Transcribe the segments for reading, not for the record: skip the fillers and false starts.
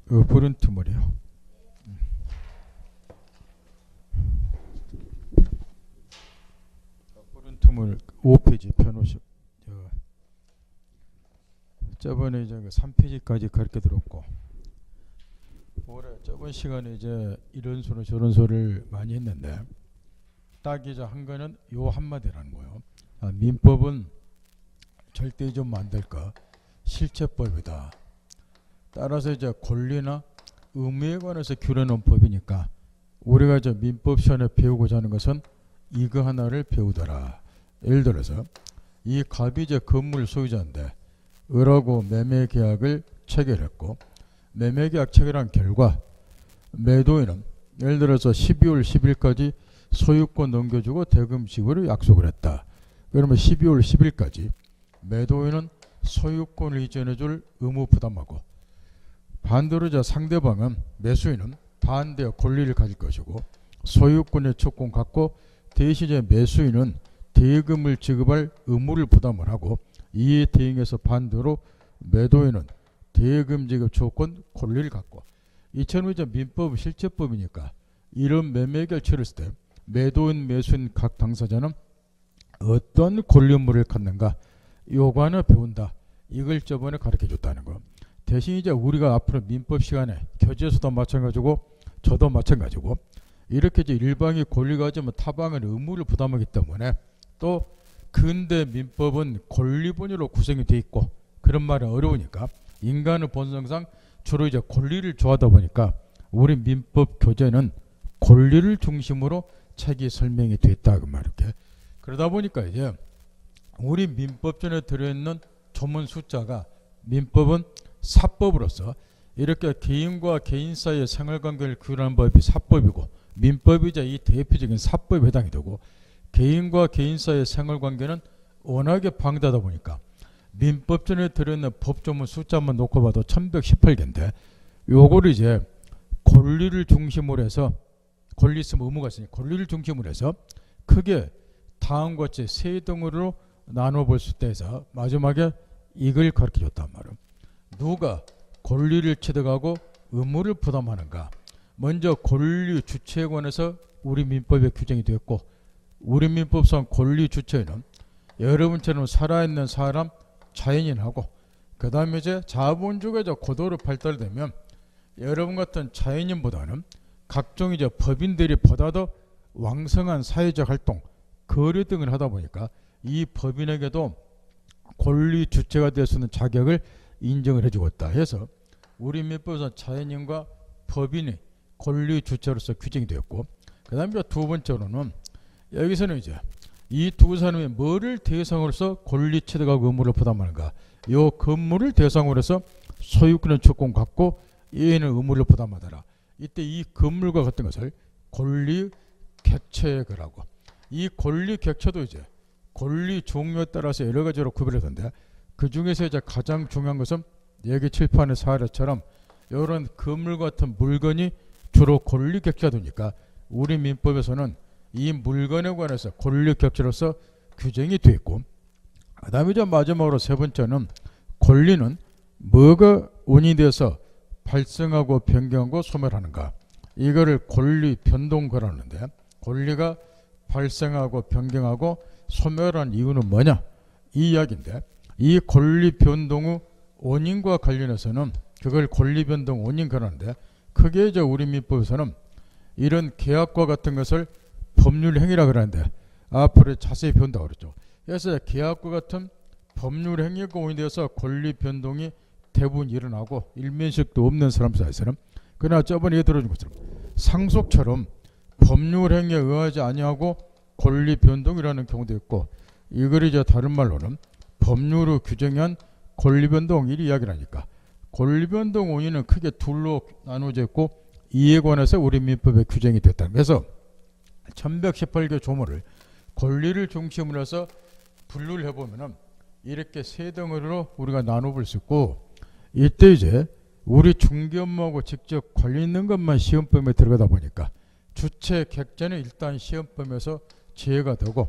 푸른 투물이요. 푸른 투물 5페이지 펴놓으시고 저번에 이제 3페이지까지 그렇게 들었고 올해 저번 시간에 이제 이런 소리 저런 소리를 많이 했는데 딱 이제 한 거는 요 한마디라는 거예요. 민법은 절대 잊으면 안 될 거 실체법이다. 따라서 이제 권리나 의무에 관해서 규례놓은 법이니까 우리가 이제 민법 시간에 배우고자 하는 것은 이거 하나를 배우더라. 예를 들어서 이 갑이 이제 건물 소유자인데 을하고 매매 계약을 체결했고 매매 계약 체결한 결과 매도인은 예를 들어서 12월 10일까지 소유권 넘겨주고 대금 지급을 약속을 했다. 그러면 12월 10일까지 매도인은 소유권을 이전해줄 의무 부담하고 반대로 이제 상대방은 매수인은 반대의 권리를 가질 것이고 소유권의 채권 갖고 대신에 매수인은 대금을 지급할 의무를 부담을 하고 이에 대응해서 반대로 매도인은 대금 지급 조건 권리를 갖고 이처럼 이제 민법 실체법이니까 이런 매매 결제를 했을 때 매도인 매수인 각 당사자는 어떤 권리 의무를 갖는가 요관을 배운다. 이걸 저번에 가르쳐 줬다는 거. 대신 이제 우리가 앞으로 민법 시간에 교재에서도 마찬가지고 저도 마찬가지고 이렇게 이제 일방이 권리가 가지면 타방은 의무를 부담하기 때문에 또 근대 민법은 권리본위로 구성이 돼 있고 그런 말은 어려우니까 인간의 본성상 주로 이제 권리를 좋아하다 보니까 우리 민법 교재는 권리를 중심으로 책이 설명이 돼 있다 그 말이게. 그러다 보니까 이제 우리 민법전에 들어있는 조문 숫자가 민법은 사법으로서 이렇게 개인과 개인 사이의 생활관계를 규율하는 법이 사법이고 민법이 이제 이 대표적인 사법에 해당이 되고 개인과 개인 사이의 생활관계는 워낙에 방대하다 보니까 민법전에 들어있는 법조문 숫자만 놓고 봐도 1118개인데 요거를 이제 권리를 중심으로 해서 권리 있으면 의무가 있으니 권리를 중심으로 해서 크게 다음과 같이 세 등으로 나눠볼 수 있다. 마지막에 이걸 가르쳐 줬단 말이에요. 누가 권리를 취득하고 의무를 부담하는가. 먼저 권리 주체에 관해서 우리 민법에 규정이 되었고 우리 민법상 권리 주체는 여러분처럼 살아있는 사람 자연인하고 그 다음에 이제 자본주의가 고도로 발달되면 여러분 같은 자연인보다는 각종 이제 법인들이 보다 더 왕성한 사회적 활동 거래 등을 하다 보니까 이 법인에게도 권리 주체가 될 수 있는 자격을 인정을 해주고 있다 해서 우리 민법에서 자연인과 법인이 권리 주체로서 규정이 되었고 그 다음에 두 번째로는 여기서는 이제 이 두 사람이 뭐를 대상으로서 권리 취득하고 의무를 부담하는가 요 건물을 대상으로 해서 소유권의 주권 갖고 얘는 의무를 부담하더라. 이때 이 건물과 같은 것을 권리 객체에 그라고 이 권리 객체도 이제 권리 종류에 따라서 여러 가지로 구별하던데 그 중에서 이제 가장 중요한 것은 여기 칠판의 사례처럼 이런 건물 같은 물건이 주로 권리 객체가 되니까 우리 민법에서는 이 물건에 관해서 권리 객체로서 규정이 되어 있고 그 다음에 이제 마지막으로 세 번째는 권리는 뭐가 원인이 돼서 발생하고 변경하고 소멸하는가 이거를 권리 변동거라는데 권리가 발생하고 변경하고 소멸한 이유는 뭐냐 이 이야기인데 이 권리 변동 후 원인과 관련해서는 그걸 권리 변동 원인 그러는데 크게 이제 우리 민법에서는 이런 계약과 같은 것을 법률 행위라 그러는데 앞으로 자세히 배운다고 그랬죠. 그래서 계약과 같은 법률 행위가 원인되어서 권리 변동이 대부분 일어나고 일면식도 없는 사람 사이에서는 그러나 저번에 들어준 것처럼 상속처럼 법률 행위에 의하지 아니하고 권리 변동이라는 경우도 있고 이걸 이제 다른 말로는 법률로 규정한 권리 변동 이 이야기라니까 권리 변동 원인은 크게 둘로 나누어져 있고 이에 관해서 우리 민법에 규정이 됐다. 그래서 1118개 조문을 권리를 중심으로 해서 분류를 해보면은 이렇게 세 등으로 우리가 나눠볼 수 있고 이때 이제 우리 중개업무하고 직접 관련 있는 것만 시험범위에 들어가다 보니까 주체 객체는 일단 시험범위에서 제외가 되고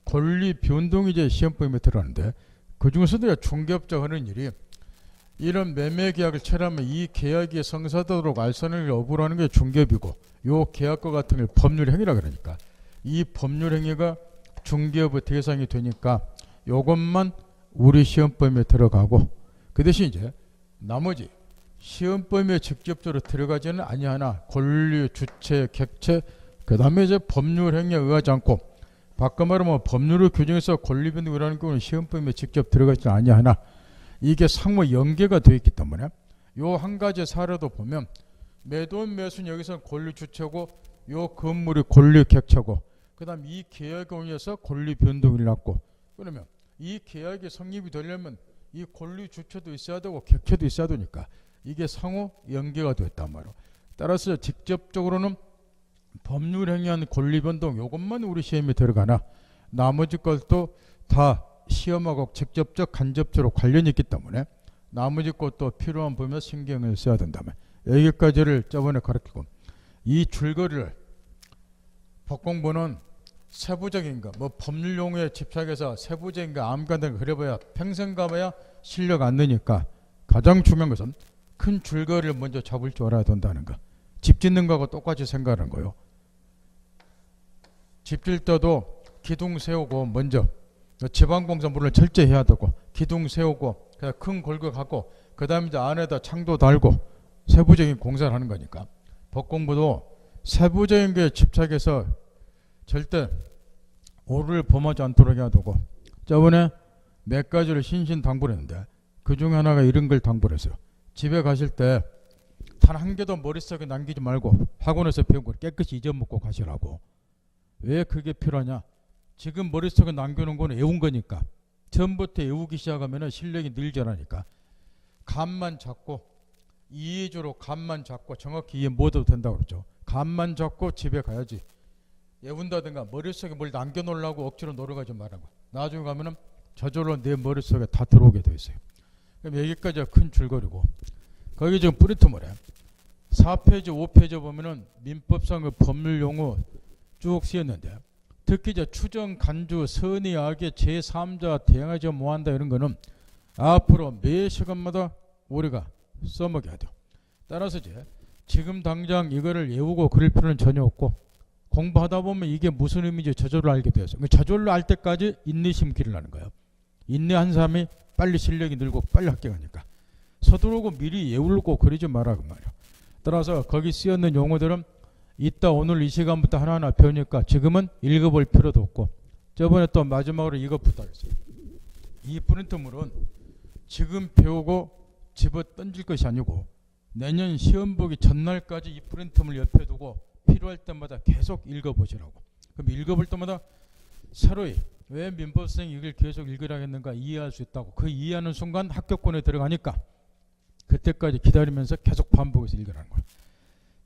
권리 변동이 이제 시험범위에 들어가는데 그 중에서도 중개업자가 하는 일이 이런 매매 계약을 체결하면 이 계약이 성사되도록 알선을 여부를 하는 게 중개업이고, 요 계약과 같은 걸 법률 행위라 그러니까 이 법률 행위가 중개업의 대상이 되니까 요것만 우리 시험 범위에 들어가고, 그 대신 이제 나머지 시험 범위에 직접적으로 들어가지는 아니하나 권리, 주체, 객체, 그 다음에 이제 법률 행위에 의하지 않고, 바꿔 말하면 법률을 규정해서 권리 변동이라는 경우는 시험 범위에 직접 들어가지는 아니하나 이게 상호 연계가 되어 있기 때문에 요 한 가지 사례도 보면 매도인 매수는 여기서 권리 주체고 요 건물이 권리 객체고 그 다음 이 계약에 의해서 권리 변동이 났고, 그러면 이 계약이 성립이 되려면 이 권리 주체도 있어야 되고 객체도 있어야 되니까 이게 상호 연계가 됐단 말이에요. 따라서 직접적으로는 법률 행위한 권리 변동 요것만 우리 시험에 들어가나 나머지 것도 다 시험하고 직접적 간접적으로 관련이 있기 때문에 나머지 것도 필요한 범위에 신경을 써야 된다면 여기까지를 저번에 가르치고, 이 줄거리를 법공부는 세부적인 거, 뭐 법률 용어에 집착해서 세부적인 거 암간단 거 그려봐야 평생 가봐야 실력 안 느니까 가장 중요한 것은 큰 줄거리를 먼저 잡을 줄 알아야 된다는 거. 집 짓는 거하고 똑같이 생각하는 거요. 집 질 때도 기둥 세우고 먼저 지방공사 물을 철저히 해야 되고 기둥 세우고 큰 골격 하고 그 다음에 이제 안에다 창도 달고 세부적인 공사를 하는 거니까 법공부도 세부적인 게 집착해서 절대 오류를 범하지 않도록 해야 되고, 저번에 몇 가지를 신신당부를 했는데 그 중에 하나가 이런 걸 당부를 했어요. 집에 가실 때 단 한 개도 머릿속에 남기지 말고 학원에서 배운 걸 깨끗이 잊어먹고 가시라고. 왜 그게 필요하냐? 지금 머릿속에 남겨놓은 거는 외운 거니까 처음부터 외우기 시작하면 실력이 늘지 않으니까 감만 잡고 이해주로 감만 잡고 정확히 이해 못해도 된다고 그러죠. 감만 잡고 집에 가야지 외운다든가 머릿속에 뭘 남겨놓으려고 억지로 놀아가지 말라고. 나중에 가면은 저절로 내 머릿속에 다 들어오게 돼 있어요. 그럼 여기까지가 큰 줄거리고, 거기 지금 뿌리트물에 4페이지 5페이지 보면은 민법상의 법률 용어 쭉 쓰였는데 특히 이제 추정, 간주, 선의, 악의 제3자 대항하지 뭐한다 이런 거는 앞으로 매 시간마다 우리가 써먹여야 돼요. 따라서 이제 지금 당장 이거를 외우고 그릴 필요는 전혀 없고 공부하다 보면 이게 무슨 의미인지 저절로 알게 되었어요. 저절로 알 때까지 인내심 기르라는 거예요. 인내한 사람이 빨리 실력이 늘고 빨리 합격하니까 서두르고 미리 외우고 그러지 마라 그 말이에요. 따라서 거기 쓰여있는 용어들은 이따 오늘 이 시간부터 하나하나 배우니까 지금은 읽어볼 필요도 없고, 저번에 또 마지막으로 이것부터 했어요. 이 프린트물은 지금 배우고 집어 던질 것이 아니고 내년 시험 보기 전날까지 이 프린트물 옆에 두고 필요할 때마다 계속 읽어보시라고. 그럼 읽어볼 때마다 새로이 왜 민법생이 이걸 계속 읽으라겠는가 이해할 수 있다고. 그 이해하는 순간 합격권에 들어가니까 그때까지 기다리면서 계속 반복해서 읽으라는 거예요.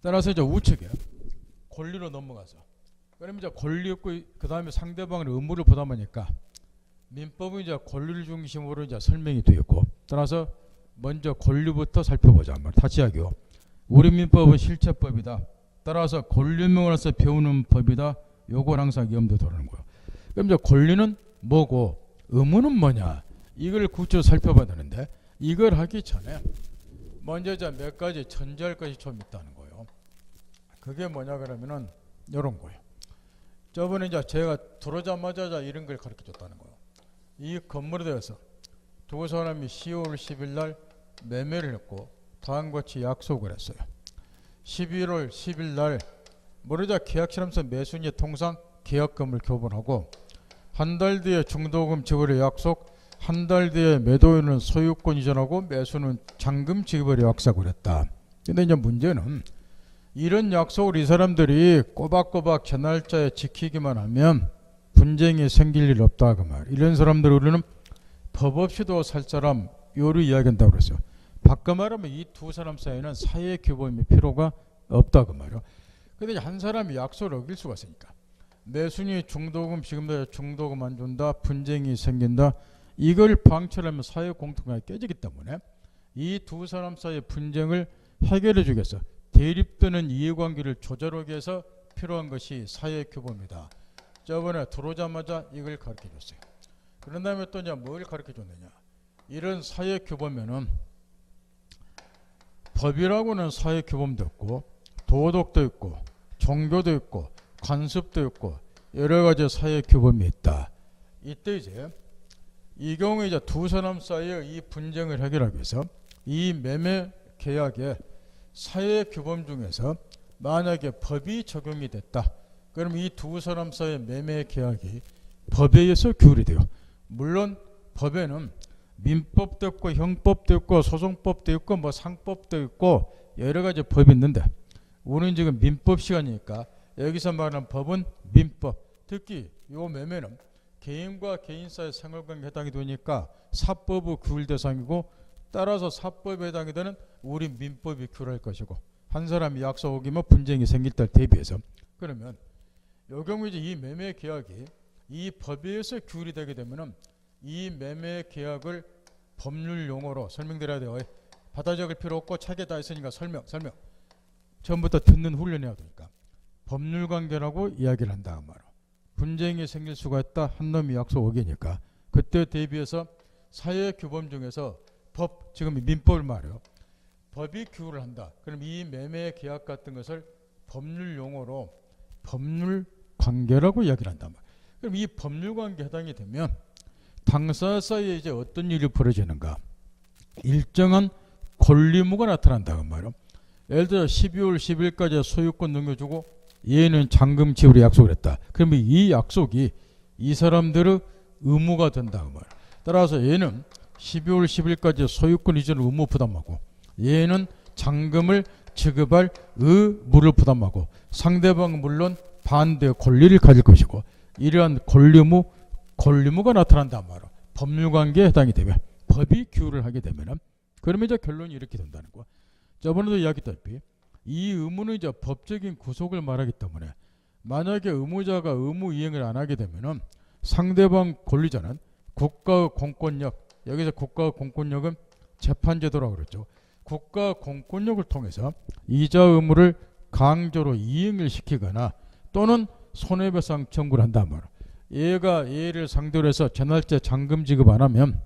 따라서 이제 우측에 권리로 넘어가서 그러면 이제 권리 없고 그 다음에 상대방의 의무를 부담하니까 민법은 이제 권리를 중심으로 이제 설명이 되었고, 따라서 먼저 권리부터 살펴보자. 다시 하기요. 우리 민법은 실체법이다. 따라서 권리명으로서 배우는 법이다. 요걸 항상 염두에 두는 거예요. 그럼 이제 권리는 뭐고 의무는 뭐냐 이걸 구체적으로 살펴봐야 되는데 이걸 하기 전에 먼저 이제 몇 가지 전제할 것이 좀 있다는 거예요. 그게 뭐냐 그러면은 이런 거예요. 저번에 이제 제가 들어오자마자 이런 걸 가르쳐 줬다는 거예요. 이 건물에 대해서 두 사람이 10월 10일 날 매매를 했고 다음과 같이 약속을 했어요. 11월 10일 날 모르자 계약실험서 매수인이 통상 계약금을 교분하고 한 달 뒤에 중도금 지불의 약속, 한 달 뒤에 매도인은 소유권 이전하고 매수는 잔금 지급을 약속을 했다. 근데 이제 문제는 이런 약속을 이 사람들이 꼬박꼬박 제 날짜에 지키기만 하면 분쟁이 생길 일 없다 그 말. 이런 사람들 우리는 법 없이도 살 사람 요를 이야기한다고 그랬어요. 바꿔 말하면 이 두 사람 사이에는 사회 규범이 필요가 없다 그 말이에요. 근데 한 사람이 약속을 어길 수가 있으니까 매수인이 중도금 지금 중도금 안 준다, 분쟁이 생긴다, 이걸 방치하면 사회 공통관계가 깨지기 때문에 이 두 사람 사이의 분쟁을 해결해 주겠어. 대립되는 이해관계를 조절하기 위해서 필요한 것이 사회 규범이다. 저번에 들어오자마자 이걸 가르쳐 줬어요. 그런 다음에 또 이제 뭘 가르쳐 줬느냐. 이런 사회 규범에는 법이라고는 사회 규범도 있고 도덕도 있고 종교도 있고 관습도 있고 여러 가지 사회 규범이 있다. 이때 이제 이 경우에 이제 두 사람 사이의 이 분쟁을 해결하기 위해서 이 매매 계약의 사회 규범 중에서 만약에 법이 적용이 됐다. 그럼 이 두 사람 사이의 매매 계약이 법에 의해서 규율이 돼요. 물론 법에는 민법도 있고 형법도 있고 소송법도 있고 뭐 상법도 있고 여러 가지 법이 있는데 우리는 지금 민법 시간이니까 여기서 말하는 법은 민법. 특히 요 매매는 개인과 개인 사이 생활관계에 해당이 되니까 사법의 규율 대상이고 따라서 사법에 해당이 되는 우리 민법이 규율할 것이고 한 사람이 약속 어기면 분쟁이 생길 때 대비해서 그러면 요 경우 이제 이 매매 계약이 이 법에 의해서 규율이 되게 되면은 이 매매 계약을 법률 용어로 설명드려야 돼요. 받아 적을 필요 없고 책에 다 있으니까 설명 처음부터 듣는 훈련해야 되니까 법률 관계라고 이야기를 한다 그 말이야. 분쟁이 생길 수가 있다. 한 놈이 약속 어기니까 그때 대비해서 사회 규범 중에서 법 지금 민법을 말해요. 법이 규율을 한다. 그럼 이 매매 계약 같은 것을 법률 용어로 법률 관계라고 이야기를 한단 말이야. 그럼 이 법률 관계에 해당이 되면 당사 사이에 이제 어떤 일이 벌어지는가? 일정한 권리무가 나타난다 그 말이야. 예를 들어 12월 10일까지 소유권 넘겨주고 얘는 잔금 지불을 약속을 했다. 그러면 이 약속이 이 사람들의 의무가 된다 그 말이야. 따라서 얘는 12월 10일까지 소유권 이전 의무 부담하고 얘는 잔금을 지급할 의무를 부담하고 상대방은 물론 반대의 권리를 가질 것이고 이러한 권리무가 나타난단 말이야. 법률관계에 해당이 되면 법이 규율을 하게 되면 그러면 이제 결론이 이렇게 된다는 거야. 저번에도 이야기했다시피 이 의무는 이제 법적인 구속을 말하기 때문에 만약에 의무자가 의무 이행을 안 하게 되면 상대방 권리자는 국가의 공권력 여기서 국가의 공권력은 재판제도라고 그랬죠. 국가 공권력을 통해서 이자 의무를 강제로 이행을 시키거나 또는 손해배상 청구를 한단 말이야. 얘가 얘를 상대로 해서 전날제 잔금 지급 안 하면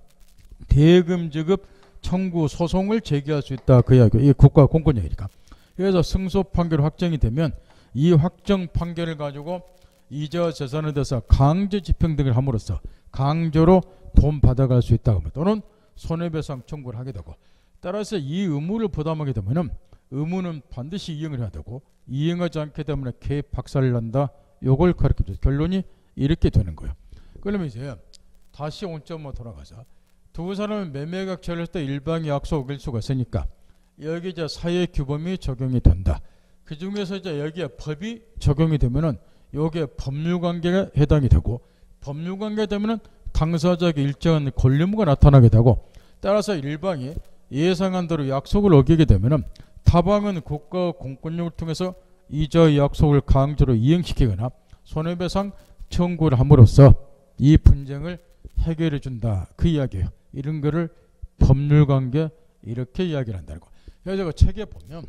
대금 지급 청구 소송을 제기할 수 있다. 그 이야기. 이게 국가 공권력이니까. 그래서 승소 판결 확정이 되면 이 확정 판결을 가지고 이자와 재산에 대해서 강제 집행 등을 함으로써 강제로 돈 받아갈 수 있다. 또는 손해배상 청구를 하게 되고 따라서 이 의무를 부담하게 되면 의무는 반드시 이행을 해야 되고 이행하지 않게 되면 개입 박살을 난다. 요걸 가르쳐줘요. 결론이 이렇게 되는 거예요. 그러면 이제 다시 원점으로 돌아가서 두 사람은 매매계약 체결할 때 일방이 약속 어길 수가 있으니까 여기 이제 사회 규범이 적용이 된다. 그 중에서 이제 여기에 법이 적용이 되면은 여기에 법률관계가 해당이 되고 법률관계 되면은 당사자에게 일정한 권리무가 나타나게 되고 따라서 일방이 예상한 대로 약속을 어기게 되면은 타방은 국가 공권력을 통해서 이자의 약속을 강제로 이행시키거나 손해배상 청구를 함으로써 이 분쟁을 해결해 준다. 그 이야기예요. 이런 거를 법률관계 이렇게 이야기를 한다는 거. 그래서 그 책에 보면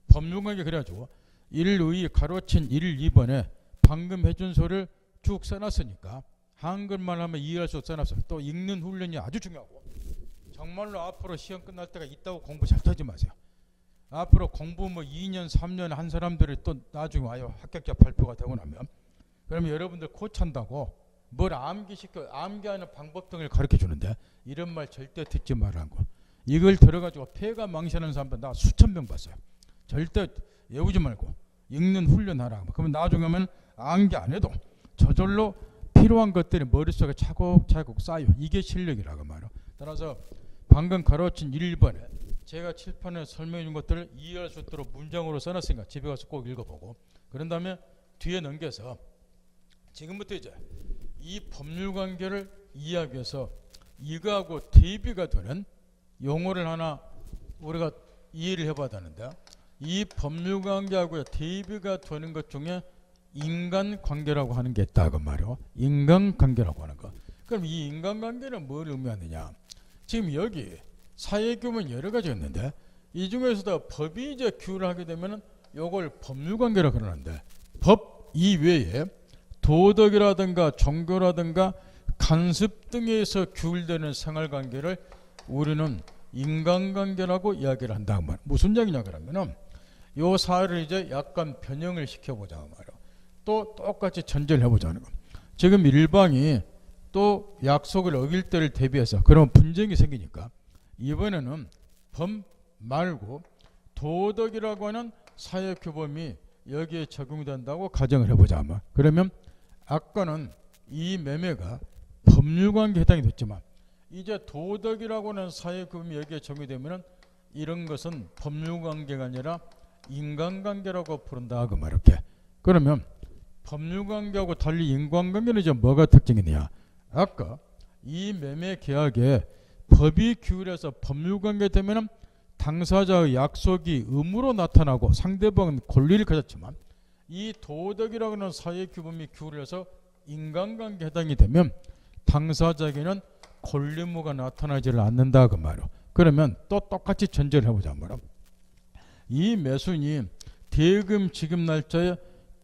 법률관계 그래가지고 1, 2 가로친 1, 2번에 방금 해준 소리를 쭉 써놨으니까 한글만 하면 이해할 수 써놨어요. 또 읽는 훈련이 아주 중요하고 정말로 앞으로 시험 끝날 때가 있다고 공부 잘 하지 마세요. 앞으로 공부 뭐 2년 3년 한 사람들이 또 나중에 와요. 합격자 발표가 되고 나면 그러면 여러분들 코치한다고 뭘 암기하는 방법 등을 가르쳐 주는데 이런 말 절대 듣지 말라는 거. 이걸 들어가지고 폐가 망신하는 사람들 나 수천 명 봤어요. 절대 외우지 말고 읽는 훈련하라. 그러면 나중에 하면 암기 안 해도 저절로 필요한 것들이 머릿속에 차곡차곡 쌓여. 이게 실력이라고 말이에요. 따라서 방금 가르친 1번에 제가 칠판에 설명해 준 것들을 이해할 수 있도록 문장으로 써놨으니까 집에 가서 꼭 읽어보고 그런 다음에 뒤에 넘겨서 지금부터 이제 이 법률관계를 이해하기 위해서 이거하고 대비가 되는 용어를 하나 우리가 이해를 해봐야 되는데 이 법률관계하고 대비가 되는 것 중에 인간관계라고 하는 게 있다 그 말이에요. 인간관계라고 하는 거. 그럼 이 인간관계는 뭘 의미하느냐. 지금 여기 사회규범은 여러 가지 있는데 이 중에서도 법이 이제 규율을 하게 되면 이걸 법률관계라고 그러는데 법 이외에 도덕이라든가 종교라든가 간섭 등에서 규율되는 생활관계를 우리는 인간관계라고 이야기를 한다 그 말. 무슨 얘기냐 그러면은 요 사회를 이제 약간 변형을 시켜보자 그 말이야. 또 똑같이 전제를 해보자는 거. 지금 일방이 또 약속을 어길 때를 대비해서 그런 분쟁이 생기니까 이번에는 법 말고 도덕이라고 하는 사회 규범이 여기에 적용된다고 가정을 해보자 아마. 그러면 아까는 이 매매가 법률관계에 해당이 됐지만 이제 도덕이라고 하는 사회 규범이 여기에 적용되면 이런 것은 법률관계가 아니라 인간관계라고 부른다 그 말. 이렇게. 그러면 법률관계하고 달리 인간관계는 이제 뭐가 특징이냐? 아까 이 매매 계약에 법이 규율해서 법률관계 되면은 당사자의 약속이 의무로 나타나고 상대방은 권리를 가졌지만 이 도덕이라고 하는 사회 규범이 규율해서 인간관계에 해당이 되면 당사자에게는 권리무가 나타나지를 않는다 그 말이요. 그러면 또 똑같이 전제를 해보자 말이요. 이 매수인이 대금 지급 날짜에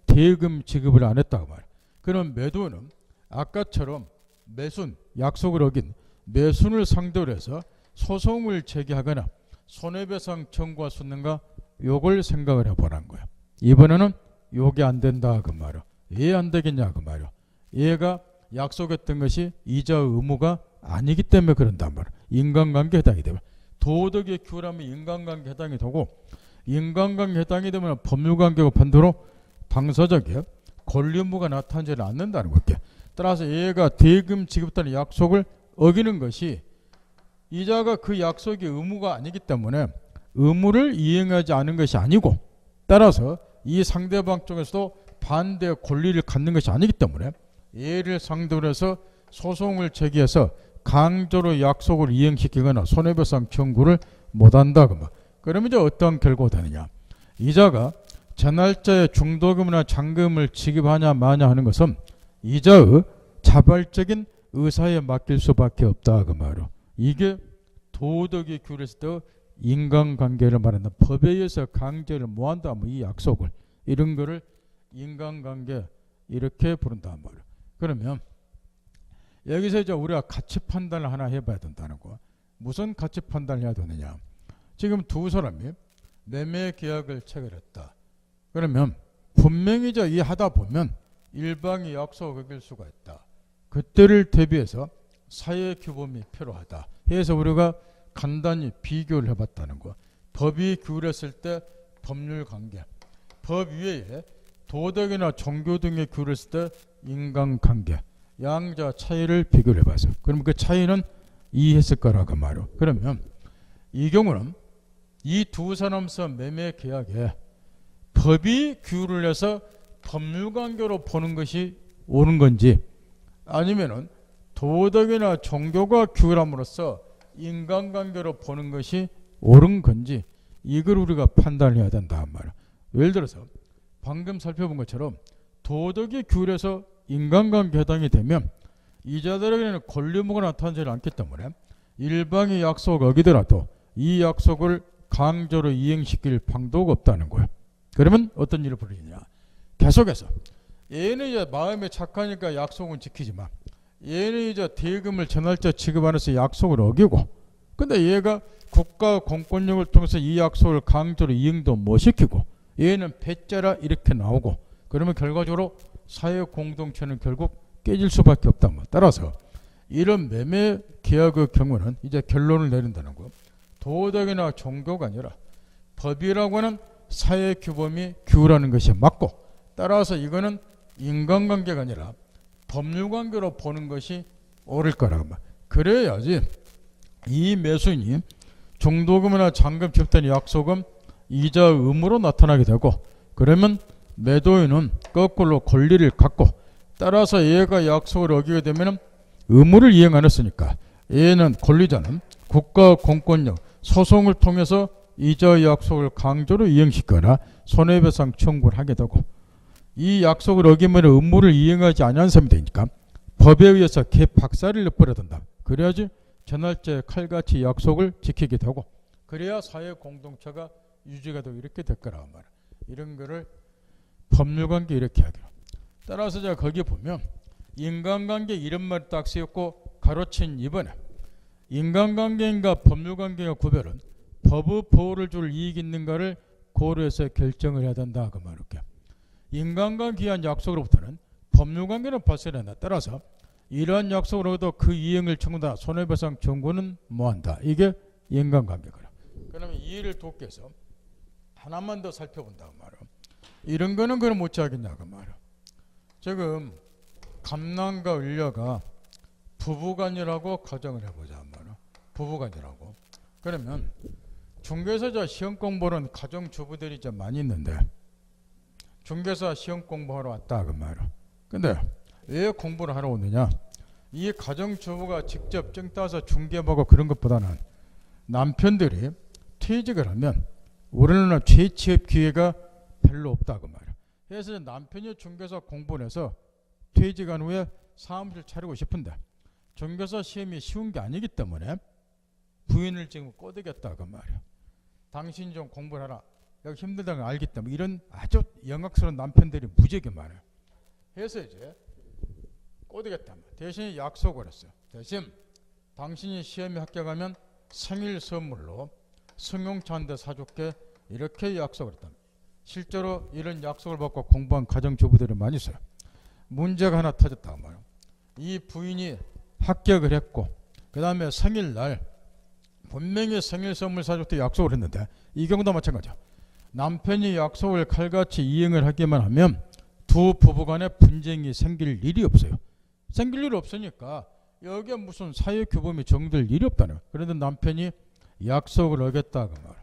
대금 지급을 안 했다 그 말이요. 그럼 매도인은 아까처럼 매순 약속을 어긴 매순을 상대로 해서 소송을 제기하거나 손해배상 청구할 수 있는가 요걸 생각을 해보라는 거예요. 이번에는 요게 안 된다 그 말이요. 왜 안 되겠냐 그 말이요. 얘가 약속했던 것이 이자 의무가 아니기 때문에 그런단 말이야. 인간관계 해당이 되면 도덕의 규율하면 인간관계 해당이 되고 인간관계 해당이 되면 법률관계가 반대로 당사자에게 권리 의무가 나타나지 않는다는 거게. 따라서 얘가 대금 지급하는 약속을 어기는 것이 이자가 그 약속의 의무가 아니기 때문에 의무를 이행하지 않은 것이 아니고 따라서 이 상대방 쪽에서도 반대 권리를 갖는 것이 아니기 때문에 얘를 상대로 해서 소송을 제기해서 강제로 약속을 이행시키거나 손해배상 청구를 못한다. 그러면 이제 어떤 결과가 되느냐. 이자가 전날짜에 중도금이나 잔금을 지급하냐 마냐 하는 것은 이자의 자발적인 의사에 맡길 수밖에 없다 그 말이요. 이게 도덕의 규율에서 인간관계를 말한다. 법에 의해서 강제를 못한다. 이 약속을 이런 거를 인간관계 이렇게 부른단 말이에요. 그러면 여기서 이제 우리가 가치 판단을 하나 해봐야 된다는 거. 무슨 가치 판단을 해야 되느냐. 지금 두 사람이 매매 계약을 체결했다. 그러면 분명히 이제 이 하다 보면 일방이 약속을 어길 수가 있다. 그때를 대비해서 사회 규범이 필요하다. 해서 우리가 간단히 비교를 해봤다는 거. 법이 규율했을 때 법률 관계, 법 위에 도덕이나 종교 등의 규율했을 때 인간관계, 양자 차이를 비교를 해봤어요. 그럼 그 차이는 이해했을 거라고 말이요. 그러면 이 경우는 이 두 사람서 매매 계약에 법이 규율을 해서 법률관계로 보는 것이 옳은 건지 아니면은 도덕이나 종교가 규율함으로써 인간관계로 보는 것이 옳은 건지 이걸 우리가 판단해야 된다 말이야. 예를 들어서 방금 살펴본 것처럼 도덕이 규율해서 인간관계 해당이 되면 이자들에게는 권리 의무가 나타나지 않기 때문에 일방이 약속을 어기더라도 이 약속을 강제로 이행시킬 방도가 없다는 거예요. 그러면 어떤 일을 벌이느냐. 계속해서 얘는 이제 마음에 착하니까 약속은 지키지만 얘는 이제 대금을 전날짜 지급 안 해서 약속을 어기고 근데 얘가 국가 공권력을 통해서 이 약속을 강제로 이행도 못 시키고 얘는 배째라 이렇게 나오고 그러면 결과적으로 사회 공동체는 결국 깨질 수밖에 없다. 따라서 이런 매매 계약의 경우는 이제 결론을 내린다는 거. 도덕이나 종교가 아니라 법이라고 하는 사회 규범이 규율하는 것이 맞고 따라서 이거는 인간관계가 아니라 법률관계로 보는 것이 옳을 거라고 말. 그래야지 이 매수인이 중도금이나 잔금 지급된 약속은 이자 의무로 나타나게 되고 그러면 매도인은 거꾸로 권리를 갖고 따라서 얘가 약속을 어기게 되면 의무를 이행 안 했으니까 얘는 권리자는 국가 공권력 소송을 통해서 이자 약속을 강제로 이행시키거나 손해배상 청구를 하게 되고 이 약속을 어기면 의무를 이행하지 않은 사람이 되니까 법에 의해서 개박살을 내버려야 된다. 그래야지 전날짜에 칼같이 약속을 지키게 되고 그래야 사회 공동체가 유지가 되고 이렇게 될 거라고 말이야. 이런 거를 법률관계 이렇게 하기로. 따라서 제가 거기에 보면 인간관계 이런 말이 딱 쓰였고 가로친 2번에 인간관계인가 법률관계가 구별은 법의 보호를 줄 이익이 있는가를 고려해서 결정을 해야 된다. 그 말이렇게. 인간관계한 약속으로부터는 법률관계는 벗어난다. 따라서 이러한 약속으로부터 그 이행을 청구한다. 손해배상 청구는 뭐한다. 이게 인간관계거라. 그러면 이해를 돕기 위해서 하나만 더 살펴본다. 그 말이야. 이런 거는 그럼 못 하겠냐. 그 말이야. 지금 감남과 을려가 부부간이라고 가정을 해보자. 말이야. 부부간이라고. 그러면 중개사 시험 공부는 가정주부들이 좀 많이 있는데 중개사 시험 공부하러 왔다. 그 말이야. 근데 왜 공부를 하러 오느냐? 이 가정주부가 직접 증 따서 중개하고 그런 것보다는 남편들이 퇴직을 하면 우리는 재취업 기회가 별로 없다. 그 말이야. 그래서 남편이 중개사 공부를 해서 퇴직한 후에 사무실 차리고 싶은데 중개사 시험이 쉬운 게 아니기 때문에 부인을 지금 꼬드겠다. 그 말이야. 당신 좀 공부를 하라. 여기 힘들다는 걸 알기 때문에 이런 아주 영악스러운 남편들이 무지하게 많아요. 그래서 이제 꼬드겠다. 대신 약속을 했어요. 대신 당신이 시험에 합격하면 생일 선물로 승용차 한 대 사줄게. 이렇게 약속을 했다. 실제로 이런 약속을 받고 공부한 가정주부들이 많이 있어요. 문제가 하나 터졌다. 말이에요. 이 부인이 합격을 했고 그 다음에 생일날 분명히 생일 선물 사줬다 약속을 했는데 이 경우도 마찬가지야. 남편이 약속을 칼같이 이행을 하기만 하면 두 부부간에 분쟁이 생길 일이 없어요. 생길 일이 없으니까 여기에 무슨 사회규범이 정될 일이 없다는 거예요. 그런데 남편이 약속을 어겼다. 그 말.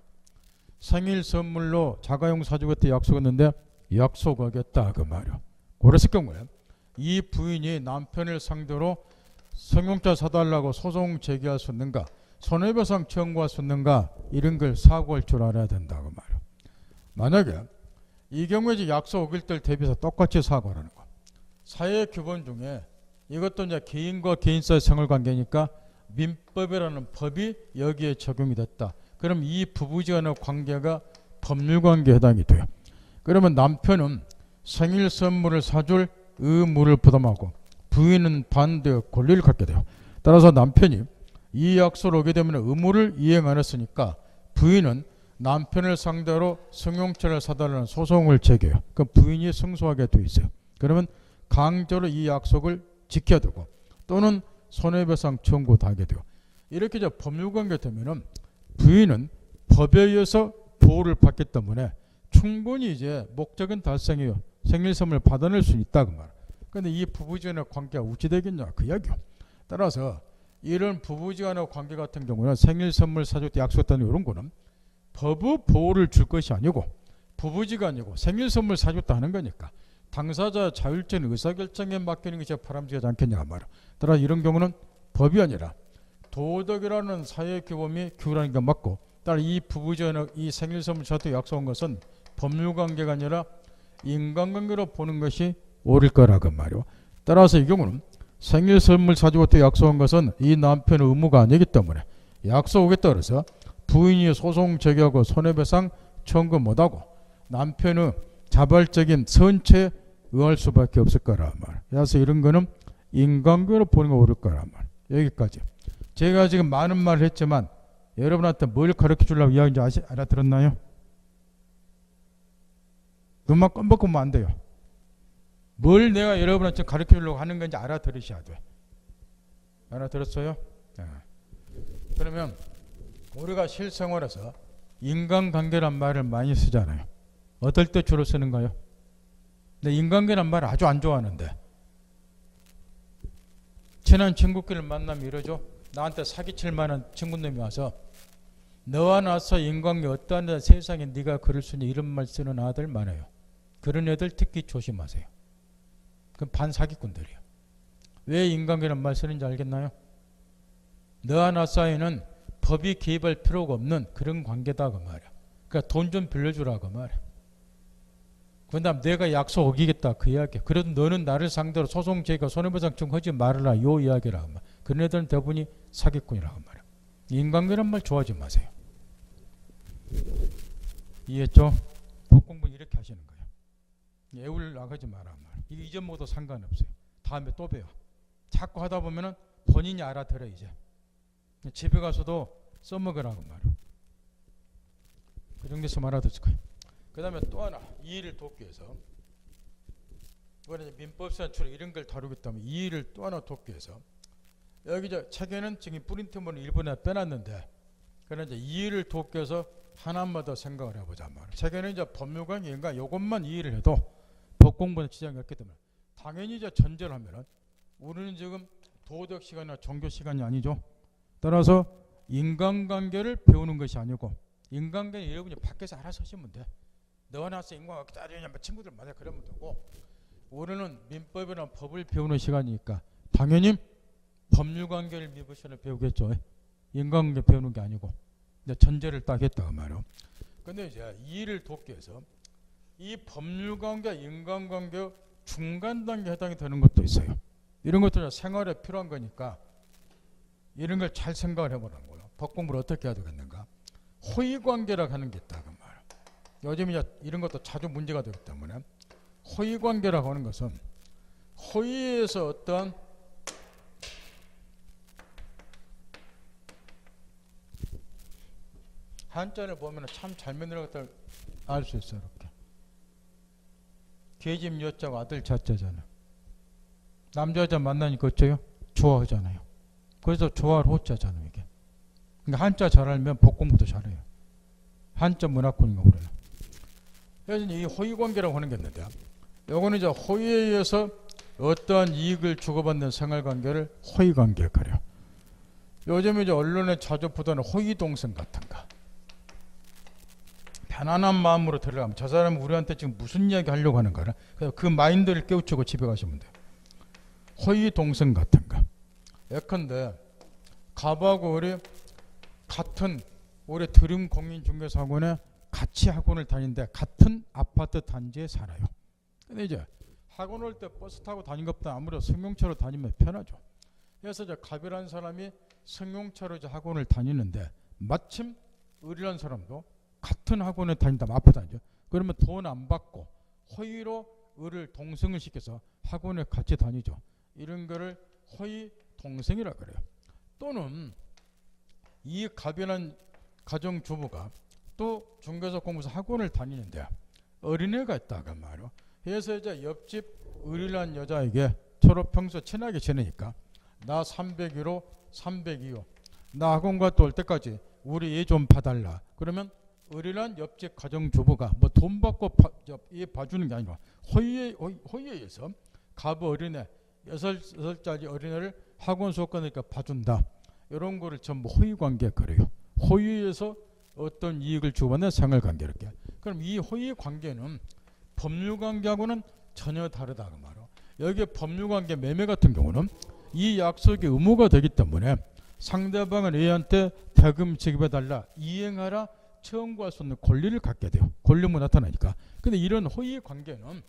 생일 선물로 자가용 사주겠다 약속했는데 약속 어겼다. 그 말이야. 그랬을 경우에 이 부인이 남편을 상대로 승용차 사달라고 소송 제기할 수 있는가, 손해배상 청구할 수 있는가, 이런 걸 사고할 줄 알아야 된다고 말이야. 만약에 이 경우에 이제 약속 어길 때를 대비해서 똑같이 사고하라는 거. 사회 규범 중에 이것도 이제 개인과 개인 사이 생활관계니까 민법이라는 법이 여기에 적용이 됐다. 그럼 이 부부지간의 관계가 법률관계에 해당이 돼요. 그러면 남편은 생일 선물을 사줄 의무를 부담하고 부인은 반대 권리를 갖게 돼요. 따라서 남편이 이 약속을 오게 되면 의무를 이행 안 했으니까 부인은 남편을 상대로 승용차를 사달라는 소송을 제기해요. 그 부인이 승소하게 돼 있어요. 그러면 강제로 이 약속을 지켜야 되고 또는 손해배상 청구도 하게 돼요. 이렇게 이제 법률관계 되면은 부인은 법에 의해서 보호를 받기 때문에 충분히 이제 목적은 달성해요. 생일 선물 받아낼 수 있다고 말. 그런데 이 부부지간의 관계가 우찌되겠냐 그 이야기요. 따라서 이런 부부지간의 관계 같은 경우는 생일 선물 사줬다 약속했다는 이런 거는 법의 보호를 줄 것이 아니고 부부지간이고 생일 선물 사줬다 하는 거니까 당사자 자율적인 의사결정에 맡기는 것이 바람직하지 않겠냐 말이야. 따라 이런 경우는 법이 아니라 도덕이라는 사회규범이 규율하는 게 맞고 따라 이 부부지간의 이 생일 선물 사줬다 약속한 것은 법률관계가 아니라 인간관계로 보는 것이 옳을 거라고 말이야. 따라서 이 경우는 생일 선물 사주었다 약속한 것은 이 남편의 의무가 아니기 때문에 약속 오겠다 그래서 부인이 소송 제기하고 손해배상 청구 못하고 남편의 자발적인 선처에 의할 수밖에 없을 거라 말. 그래서 이런 거는 인간관계로 보는 거 옳을 거라 말. 여기까지. 제가 지금 많은 말을 했지만 여러분한테 뭘 가르쳐 주려고 이야기인지 알아들었나요? 눈만 껌뻑 보면 안 돼요. 뭘 내가 여러분한테 가르쳐 주려고 하는 건지 알아들으셔야 돼. 알아들었어요? 네. 그러면 우리가 실생활에서 인간관계란 말을 많이 쓰잖아요. 어떨 때 주로 쓰는가요? 근데 인간관계란 말을 아주 안 좋아하는데 친한 친구끼리 만나면 이러죠. 나한테 사기칠 만한 친구놈이 와서 너와 나서 인간관계 어떠한 세상에 네가 그럴 수 있는 이런 말 쓰는 아들 많아요. 그런 애들 특히 조심하세요. 그건 반사기꾼들이에요. 왜 인간관계란 말 쓰는지 알겠나요? 너와 나 사이는 법이 개입할 필요가 없는 그런 관계다 그 말이야. 그러니까 돈 좀 빌려주라 그 말이야. 그 다음 내가 약속 어기겠다 그 이야기야. 그래도 너는 나를 상대로 소송 제기가 손해배상 청구하지 말아라 요 이야기라고 말이야. 그런 애들은 대부분이 사기꾼이라고 말이야. 인간관계란 말 좋아하지 마세요. 이해했죠? 법공부는 이렇게 하시는 거예요. 애울 나가지 마라 말. 이거 이전 먹어도 상관없어요. 다음에 또 배워. 자꾸 하다 보면은 본인이 알아들어 이제. 집에 가서도 써먹으라고 말이야. 그 정도에서 말하듯이 거예요. 그 다음에 또 하나 이의를 돕기 위해서, 이번에 민법상 주로 이런 걸 다루기 때문에 이의를 또 하나 돕기 위해서, 여기 저 책에는 지금 프린트본을 일본에 빼놨는데, 그런 이제 이의를 돕기 위해서 하나만 더 생각을 해보자 말이야. 책에는 이제 법률관계인가 요것만 이의를 해도 법 공부는 지장이 없기 때문에 당연히 이제 전제를 하면은 우리는 지금 도덕 시간이나 종교 시간이 아니죠. 따라서 인간관계를 배우는 것이 아니고, 인간관계 여러분이 밖에서 알아서 하시면 돼. 너와 나서 인간관계 따르냐 뭐 친구들 만나 그러면 되고, 우리는 민법이나 법을 배우는 시간이니까 당연히 법률관계를 민법시간에 배우겠죠. 인간관계 배우는 게 아니고 이제 전제를 딱 했다고 말이에요. 근데 이제 이의를 돕기 위해서 이 법률관계, 인간관계 중간 단계에 해당이 되는 것도 있어요. 이런 것들은 생활에 필요한 거니까 이런 걸 잘 생각을 해보는 거예요. 법 공부를 어떻게 해야 되겠는가. 호의관계라고 하는 게 있다 그 말이에요. 요즘 이제 이런 것도 자주 문제가 되기 때문에 호의관계라고 하는 것은 호의에서 어떤 한자를 보면 참 잘 만들었다고 알 수 있어요. 이렇게 계집 여자고 아들 자자잖아요. 남자 여자 만나니까 어째요? 좋아하잖아요. 그래서 좋아할 호자잖아요. 이게. 그러니까 한자 잘 알면 법 공부도 잘해요. 한자 문화권인가 우리는. 그래서 이 호의관계라고 하는 게 있는데, 요거는 이제 호의에 의해서 어떠한 이익을 주고받는 생활관계를 호의관계에 가려. 요즘 이제 언론에 자주 보다는 호의동생 같은 거. 편안한 마음으로 들어가면 저 사람은 우리한테 지금 무슨 이야기 하려고 하는 거라. 그래서 그 마인드를 깨우치고 집에 가시면 돼요. 호의동생 같은 거. 예컨대 갑하고 우리 같은 우리 드림공인중개사학원에 같이 학원을 다니는데 같은 아파트 단지에 살아요. 근데 이제 학원 올 때 버스 타고 다닌 것보다 아무래도 승용차로 다니면 편하죠. 그래서 이제 갑이라는 사람이 승용차로 이제 학원을 다니는데 마침 을이라는 사람도 같은 학원에 다닌다면 아파트 다니죠. 그러면 돈 안 받고 호의로 을을 동승을 시켜서 학원에 같이 다니죠. 이런 거를 호의 동생이라 그래요. 또는 이 갑이라는 가정주부가 또 중개사 공부사 학원을 다니는데 어린애가 있다가 말이요. 그래서 이제 옆집 을이라는 여자에게 서로 평소 친하게 지내니까 나 301호 302호 나 학원 갔다 올 때까지 우리 얘 좀 봐달라. 그러면 을이란 옆집 가정주부가 뭐 돈 받고 얘 봐주는 게 아니라 호의에 의해서 갑 어린애 6살짜리 어린애를 학원 수업 가니까 봐준다. 이런 거를 전부 호의관계 그래요. 호의에서 어떤 이익을 주고받는 생활관계 이렇게. 그럼 이 호의관계는 법률관계하고는 전혀 다르다 그 말이에요. 여기 법률관계 매매 같은 경우는 이 약속이 의무가 되기 때문에 상대방은 A한테 대금 지급해달라 이행하라 청구할 수 없는 권리를 갖게 돼요. 권리만 나타나니까. 근데 이런 호의관계는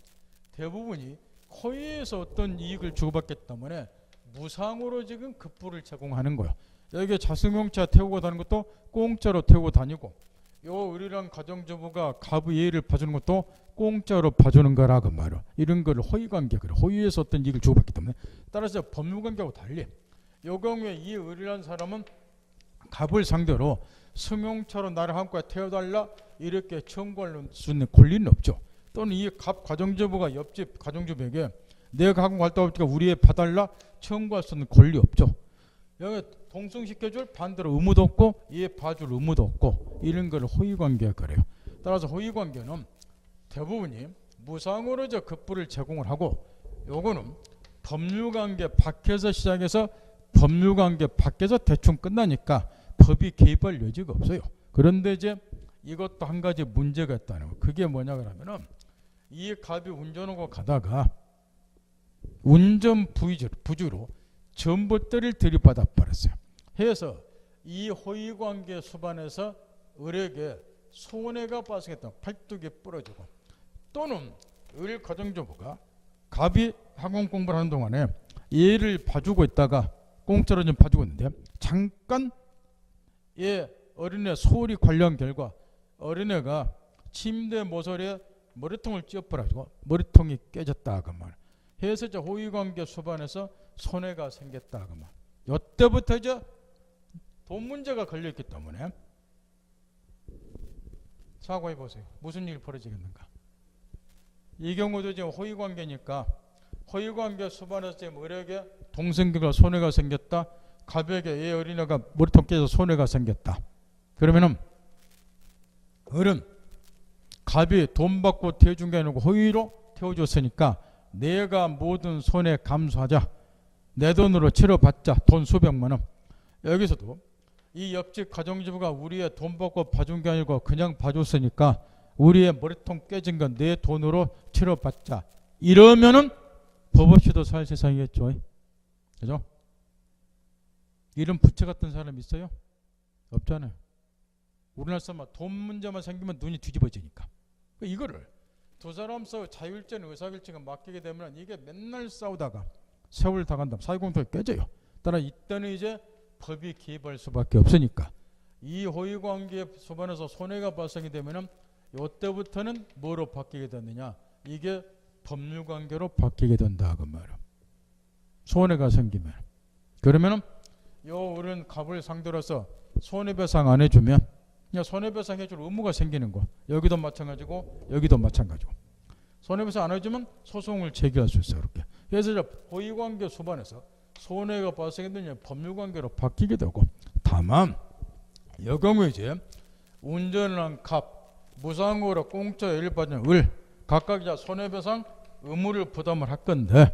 대부분이 호의에서 어떤 이익을 주고받기 때문에 무상으로 지금 급부를 제공하는 거예요. 여기 자승용차 태우고 다니는 것도 공짜로 태우고 다니고, 요 을이랑 가정주부가 갑의 예를 봐주는 것도 공짜로 봐주는 거라고 말이에요. 이런 거를 호의관계, 그래. 호의에서 어떤 이익을 주고받기 때문에. 따라서 법률관계하고 달리 요 경우에 이 을이라는 사람은 갑을 상대로 승용차로 나를 한국에 태워달라 이렇게 청구할 수 있는 권리는 없죠. 또는 이 갑 가정주부가 옆집 가정주부에게 내가 학원 갔다 올 때가 우리 애 봐달라 청구할 수 있는 권리 없죠. 여기 동승시켜줄 반대로 의무도 없고 얘 봐줄 의무도 없고 이런 걸 호의관계가 그래요. 따라서 호의관계는 대부분이 무상으로 저 급부를 제공을 하고, 요거는 법률관계 밖에서 시작해서 법률관계 밖에서 대충 끝나니까 법이 개입할 여지가 없어요. 그런데 이제 이것도 한 가지 문제가 있다는 거. 그게 뭐냐 그러면은 이 갑이 운전하고 가다가 운전 부주로 전봇대를 들이받아 버렸어요. 해서 이 호의관계 수반에서 을에게 손해가 발생했다. 팔뚝이 부러지고, 또는 을 가정주부가 갑이 학원 공부를 하는 동안에 얘를 봐주고 있다가 공짜로 좀 봐주고 있는데 잠깐 얘 어린애 소홀히 관리한 결과 어린애가 침대 모서리에 머리통을 찧어버려가지고 머리통이 깨졌다 그 말. 해서 이제 호의관계 수반에서 손해가 생겼다 그 말. 이때부터 이제 돈 문제가 걸려있기 때문에 사고해 보세요. 무슨 일이 벌어지겠는가? 이 경우도 지금 호의관계니까 호의관계 수반에서 지금 을에게 동생들과 손해가 생겼다. 갑에게 애 어린애가 머리통 깨져서 손해가 생겼다. 그러면은 을은 갑이 돈 받고 태워준 게 아니고 호의로 태워줬으니까 내가 모든 손해 감수하자. 내 돈으로 치러받자. 돈 수백만 원. 여기서도 이 옆집 가정주부가 우리의 돈 받고 봐준 게 아니고 그냥 봐줬으니까 우리의 머리통 깨진 건 내 돈으로 치러받자. 이러면은 법 없이도 살 세상이겠죠. 그죠? 이런 부채 같은 사람 있어요? 없잖아요. 우리나라 사람 돈 문제만 생기면 눈이 뒤집어지니까. 이거를 두 사람 싸워 자율적 의사결정에 맡기게 되면 이게 맨날 싸우다가 세월 다 간다면 사회공통이 깨져요. 따라 이때는 이제 법이 개입할 수밖에 없으니까 이 호의관계 수반에서 손해가 발생이 되면은 이때부터는 뭐로 바뀌게 되느냐? 이게 법률관계로 바뀌게 된다 그 말이야. 손해가 생기면 그러면은 요 을은 갑을 상대로서 손해배상 안 해주면 그냥 손해배상 해줄 의무가 생기는 거. 여기도 마찬가지고 여기도 마찬가지고. 손해배상 안 해주면 소송을 제기할 수 있어요. 이렇게. 그래서 이제 호의관계 수반에서 손해가 발생했더니 법률관계로 바뀌게 되고 다만 이 경우에 이제 운전을 한 갑, 무상으로 공짜 예를 받는 을 각각 이제 손해배상 의무를 부담을 할 건데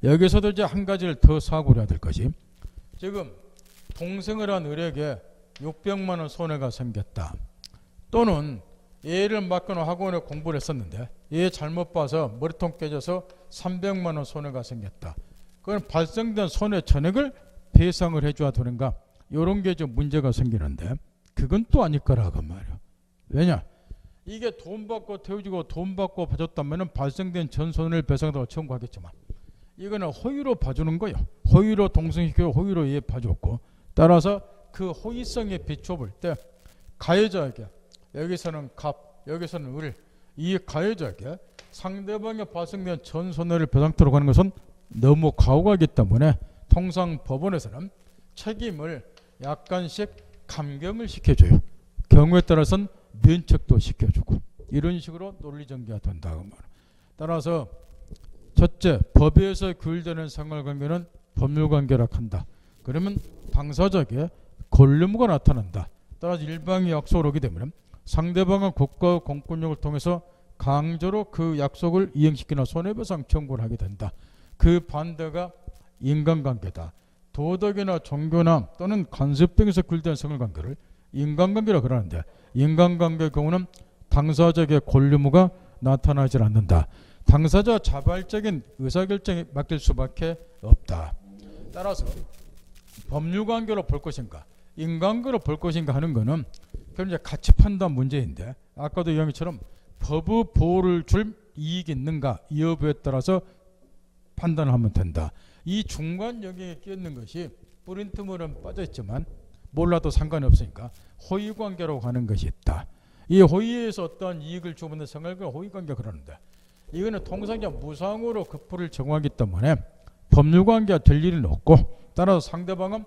여기서도 이제 한 가지를 더 사고를 해야 될 것이 지금 동생을 한 을에게 600만 원 손해가 생겼다. 또는 얘를 맡겨놓은 학원에 공부를 했었는데 얘 잘못 봐서 머리통 깨져서 300만 원 손해가 생겼다. 그건 발생된 손해 전액을 배상을 해줘야 되는가? 이런 게 좀 문제가 생기는데 그건 또 아닐 거라고 말이야. 왜냐? 이게 돈 받고 태워주고 돈 받고 봐줬다면 발생된 전 손해를 배상하다고 청구하겠지만 이거는 호의로 봐주는 거예요. 호의로 동생시키고 호의로 얘 봐줬고 따라서 그 호의성에 비춰볼 때 가해자에게 여기서는 갑, 여기서는 을, 이 가해자에게 상대방에 발생된 전 손해를 배상토록 하는 것은 너무 과오가기 때문에 통상 법원에서는 책임을 약간씩 감경을 시켜줘요. 경우에 따라서는 면책도 시켜주고 이런 식으로 논리전개가 된다고 말합니다. 따라서 첫째, 법에서 규율되는 생활관계는 법률관계라 한다. 그러면 당사자에게 권리무가 나타난다. 따라서 일방이 약속을 하게 되면 상대방은 국가 공권력을 통해서 강제로 그 약속을 이행시키는 손해배상 청구를 하게 된다. 그 반대가 인간관계다. 도덕이나 종교나 또는 간섭 등에서 규율된 생활관계를 인간관계라 그러는데 인간관계의 경우는 당사자에게 권리무가 나타나지 않는다. 당사자 자발적인 의사결정에 맡길 수밖에 없다. 따라서 법률관계로 볼 것인가 인간관계로 볼 것인가 하는 것은 그럼 이제 가치 판단 문제인데 아까도 이야기처럼 법의 보호를 줄 이익이 있는가 이 여부에 따라서 판단을 하면 된다. 이 중간 영역에 끼었는 것이 프린트물은 빠져있지만 몰라도 상관이 없으니까 호의관계라고 하는 것이 있다. 이 호의에서 어떠한 이익을 주는 생활과 호의관계 그러는데 이거는 통상적 무상으로 급부를 정하기 때문에 법률관계가 될 일은 없고 따라서 상대방은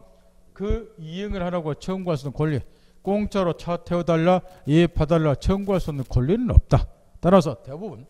그 이행을 하라고 청구할 수 있는 권리 공짜로 차 태워달라 예 봐달라 청구할 수 있는 권리는 없다. 따라서 대부분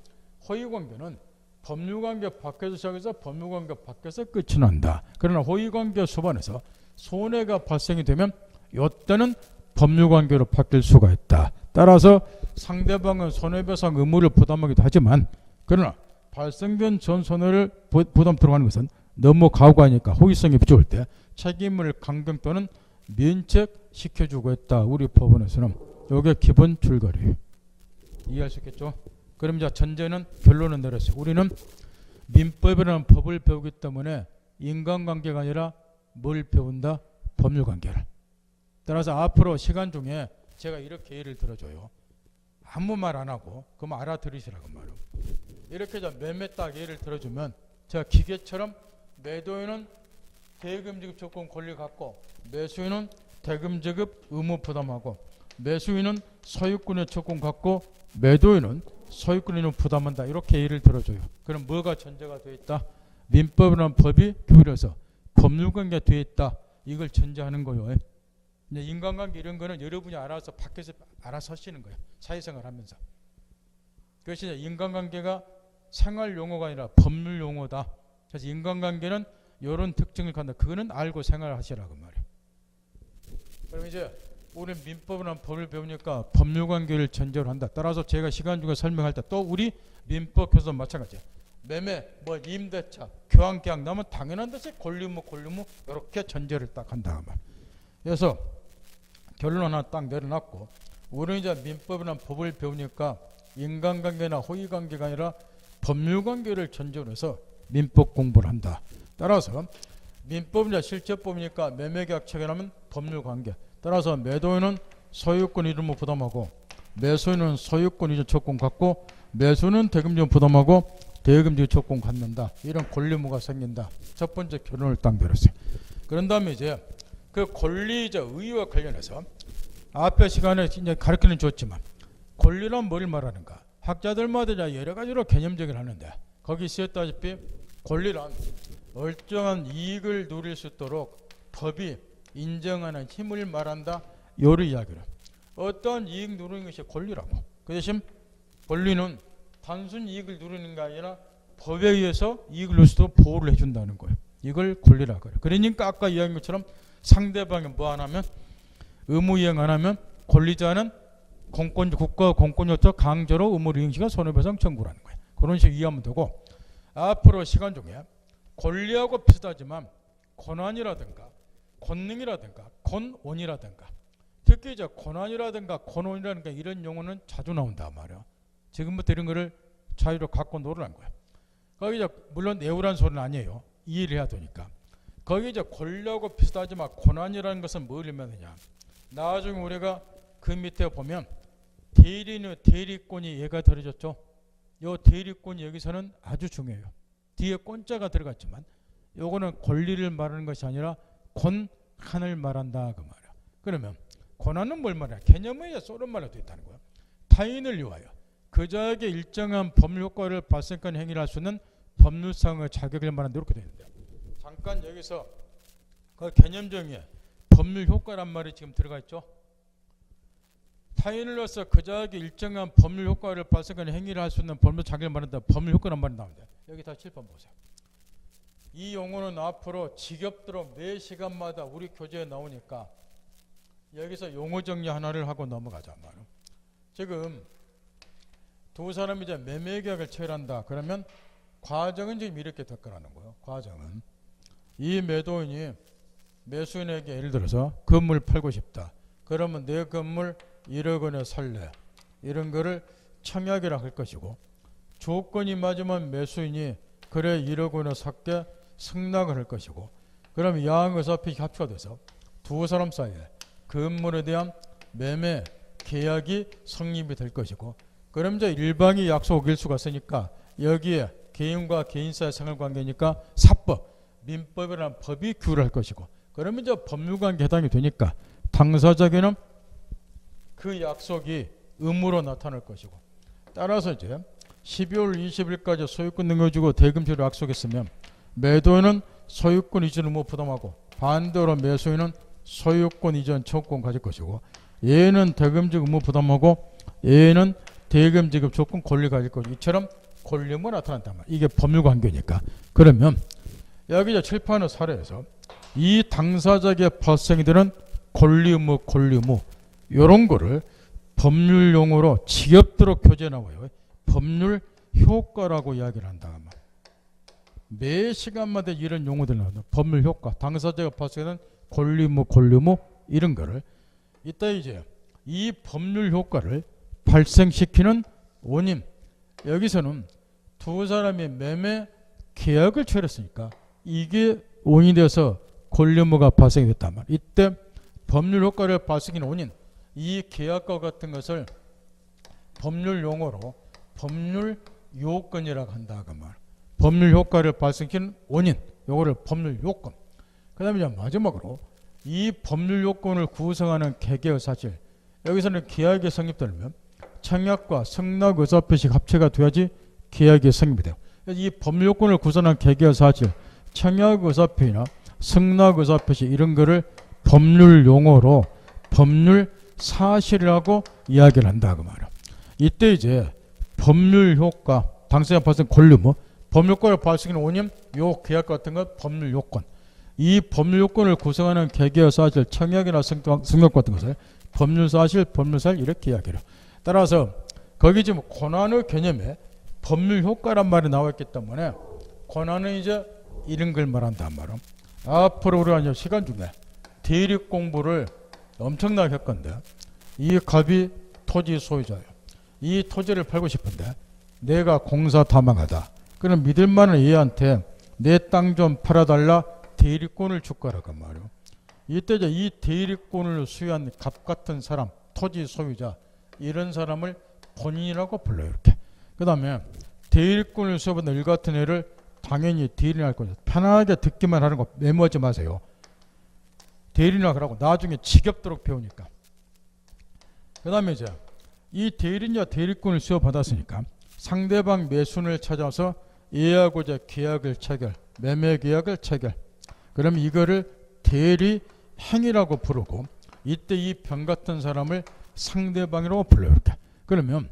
호의관계는 법률관계 밖에서 시작해서 법률관계 밖에서 끝이 난다. 그러나 호의관계 수반에서 손해가 발생이 되면 이때는 법률관계로 바뀔 수가 있다. 따라서 상대방은 손해배상 의무를 부담하기도 하지만 그러나 발생된 전 손해를 부담 들어가는 것은 너무 가오가니까 호의성이 비춰올 때 책임을 강경 또는 면책시켜주고 있다. 우리 법원에서는 이게 기본 줄거리예요. 이해할 수 있겠죠? 그럼 이제 전제는 결론은 내렸어요. 우리는 민법이라는 법을 배우기 때문에 인간관계가 아니라 뭘 배운다? 법률관계를. 따라서 앞으로 시간 중에 제가 이렇게 예를 들어줘요. 아무 말 안 하고 그럼 알아들으시라고 말이에요. 이렇게 매매 딱 예를 들어주면 제가 기계처럼 매도인은 대금지급 조건 권리 갖고 매수인은 대금지급 의무 부담하고 매수인은 소유권의 조건 갖고 매도인은 소유권의 부담한다. 이렇게 예를 들어줘요. 그럼 뭐가 전제가 되어 있다? 민법이라는 법이 규율해서 법률관계가 되어 있다. 이걸 전제하는 거예요. 이제 인간관계 이런 거는 여러분이 알아서 밖에서 알아서 하시는 거예요. 사회생활하면서. 그것이 이제 인간관계가 생활 용어가 아니라 법률 용어다. 그래서 인간관계는 이런 특징을 갖는다. 그거는 알고 생활하시라고 말이에요. 그럼 이제 우리 민법이라는 법을 배우니까 법률관계를 전제로 한다. 따라서 제가 시간 중에 설명할 때 또 우리 민법 교수도 마찬가지예요. 매매, 뭐 임대차, 교환 계약 나면 당연한 듯이 권리의무 이렇게 전제를 딱 한다. 그래서 결론 하나 딱 내려놨고, 우리는 이제 민법이라는 법을 배우니까 인간관계나 호의관계가 아니라 법률관계를 전제로 해서 민법 공부를 한다. 따라서 민법이나 실제법이니까 매매계약 체결하면 법률관계. 따라서 매도인은 소유권 이름을 부담하고, 매수인은 소유권 이전 조건 갖고, 매수는 대금지원 부담하고 대금지원 조건 갖는다. 이런 권리의무가 생긴다. 첫 번째 결론을 딱 내렸어요. 그런 다음에 이제 그 권리자 의의와 관련해서 앞에 시간에 이제 가르치는 줬지만 권리란 뭘 말하는가? 학자들마다 여러 가지로 개념적을 하는데 거기 쓰였다시피 권리란 얼정한 이익을 누릴 수 있도록 법이 인정하는 힘을 말한다. 요런 이야기를. 어떠한 이익 누리는 것이 권리라고. 그 대신 권리는 단순 이익을 누리는 게 아니라 법에 의해서 이익을 누릴 수 있도록 보호를 해준다는 거예요. 이걸 권리라고 그래요. 그러니까 아까 이야기한 것처럼 상대방이 뭐 안 하면 의무 이행 안 하면 권리자는 국가 공권력부터 강제로 의무를 이행 시간 손해배상 청구를 하는 거예요. 그런 식으로 이해하면 되고, 앞으로 시간 중에 권리하고 비슷하지만 권한이라든가 권능이라든가 권원이라든가, 특히 이제 권한이라든가 권원이라든가 이런 용어는 자주 나온단 말이야. 지금부터 이런 거를 자유로 갖고 놀으라는 거야. 거기 이제 물론 내우라는 소리는 아니에요. 이해를 해야 되니까. 거기 이제 권리하고 비슷하지만 권한이라는 것은 뭘 의미하느냐. 나중에 우리가 그 밑에 보면 대리권이 얘가 들어졌죠. 요 대리권이 여기서는 아주 중요해요. 뒤에 권자가 들어갔지만 요거는 권리를 말하는 것이 아니라 권한을 말한다 그 말이야. 그러면 권한은 뭘 말이야? 개념에 쏘는 말로 되어 있다는 거야. 타인을 위하여 그자에게 일정한 법률 효과를 발생하는 행위를 할 수 있는 법률상의 자격을 말한다 이렇게 되어 있는데, 잠깐 여기서 그 개념 정의에 법률 효과란 말이 지금 들어가 있죠. 타인을 위해서 그자에게 일정한 법률 효과를 발생하는 행위를 할 수 있는 법률 자격을 말한다. 법률 효과란 말이 나오는데 여기 다 칠판 보세요. 이 용어는 앞으로 지겹도록 매 시간마다 우리 교재에 나오니까 여기서 용어 정리 하나를 하고 넘어가자 말이야. 지금 두 사람이 이제 매매계약을 체결한다. 그러면 과정은 지금 이렇게 될 거라는 거예요. 과정은 이 매도인이 매수인에게 예를 들어서 건물 팔고 싶다. 그러면 내 건물 1억 원에 살래. 이런 거를 청약이라 할 것이고, 조건이 맞으면 매수인이 그래 1억 원에 살게 승낙을 할 것이고, 그럼 양의사피 합치가 돼서 두 사람 사이에 건물에 대한 매매 계약이 성립이 될 것이고, 그럼 이제 일방이 약속일 수가 있으니까 여기에 개인과 개인 사이의 생활관계니까 사법, 민법이라는 법이 규율을 할 것이고, 그러면 이제 법률관계 해당이 되니까 당사자에게는 그 약속이 의무로 나타날 것이고, 따라서 이제 12월 20일까지 소유권 넘겨주고 대금지로 약속했으면 매도인은 소유권 이전 의무 부담하고, 반대로 매수인은 소유권 이전 청구권 가질 것이고, 얘는 대금지 의무 부담하고 얘는 대금 지급 조건 권리 가질 것이고, 이처럼 권리의무가 나타난단 말이야. 이게 법률관계니까. 그러면 여기 이제 칠판의 사례에서 이 당사자에게 발생이 되는 권리의무 이런 거를 법률 용어로 지겹도록 교재에 나와요. 법률 효과라고 이야기를 한다. 매 시간마다 이런 용어들 나온다. 법률 효과, 당사자가 발생하는 권리의무 이런 거를 이따 이제 이 법률 효과를 발생시키는 원인, 여기서는 두 사람이 매매 계약을 체결했으니까 이게 원인이 되어서 권리의무가 발생이 됐단 말이야. 이때 법률 효과를 발생시키는 원인, 이 계약과 같은 것을 법률 용어로 법률 요건이라고 한다 그 말. 법률 효과를 발생시키는 원인, 요거를 법률 요건. 그 다음에 이제 마지막으로 이 법률 요건을 구성하는 개개의 사실, 여기서는 계약이 성립되려면 청약과 승낙 의사표시 합체가 돼야지 계약이 성립이 돼요. 이 법률 요건을 구성하는 개개의 사실, 청약 의사표시나 승낙 의사표시 이런 거를 법률 용어로 법률 사실이라고 이야기를 한다 그 말이야. 이때 이제 법률 효과, 당사자 발생 권리 법률 효과를 발생하는 원인, 요 계약 같은 것 법률 요건. 이 법률 요건을 구성하는 계계의 사실, 청약이나 승낙 같은 것을 법률 사실 이렇게 이야기해요. 따라서 거기 지금 권한의 개념에 법률 효과란 말이 나와 있기 때문에 권한은 이제 이런 걸 말한단 말이야. 앞으로 우리가 이제 시간 중에 대립 공부를 엄청나게 할 건데, 이 갑이 토지 소유자예요. 이 토지를 팔고 싶은데 내가 공사다망하다. 그럼 믿을 만한 얘한테 내 땅 좀 팔아달라 대리권을 줄 거라고 말이에요. 이때 이제 이 대리권을 수여한 갑 같은 사람, 토지 소유자, 이런 사람을 본인이라고 불러요. 이렇게. 그 다음에 대리권을 수여받는 일 같은 애를 당연히 대리인할 거죠. 편하게 듣기만 하는 거 메모하지 마세요. 대리인을 하라고 나중에 지겹도록 배우니까. 그 다음에 이제 이 대리인과 대리권을 수여받았으니까 상대방 매수인을 찾아서 이해하고자 계약을 체결, 매매 계약을 체결. 그럼 이거를 대리 행위라고 부르고, 이때 이 병 같은 사람을 상대방이라고 불러요. 이렇게. 그러면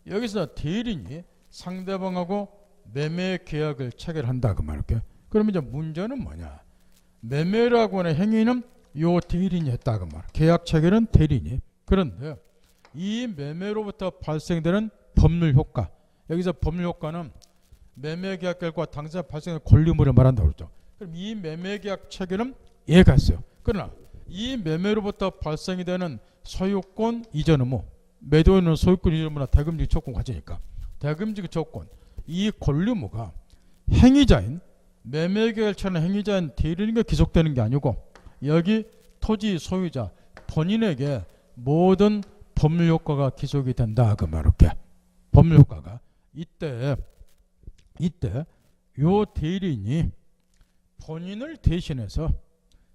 여기서 대리인이 상대방하고 매매 계약을 체결한다 그 말이에요. 그러면 이제 문제는 뭐냐? 매매라고 하는 행위는 요 대리인이 했다 그 말. 계약 체결은 대리인이. 그런데 이 매매로부터 발생되는 법률 효과, 여기서 법률 효과는 매매 계약 결과 당사자 발생의 권리물을 말한다고 그러죠. 그럼 이 매매 계약 체결은 얘가 있어요. 그러나 이 매매로부터 발생이 되는 소유권 이전 의무, 매도인은 소유권 이전 의무나 대금직 조건 가지니까 대금직 조건, 이 권리무가 행위자인 매매 계약을 체결하는 행위자인 대리인에게 기속되는 게 아니고 여기 토지 소유자 본인에게 모든 법률 효과가 기속이 된다 그 말할게. 법률 효과가 이때 요 대리인이 본인을 대신해서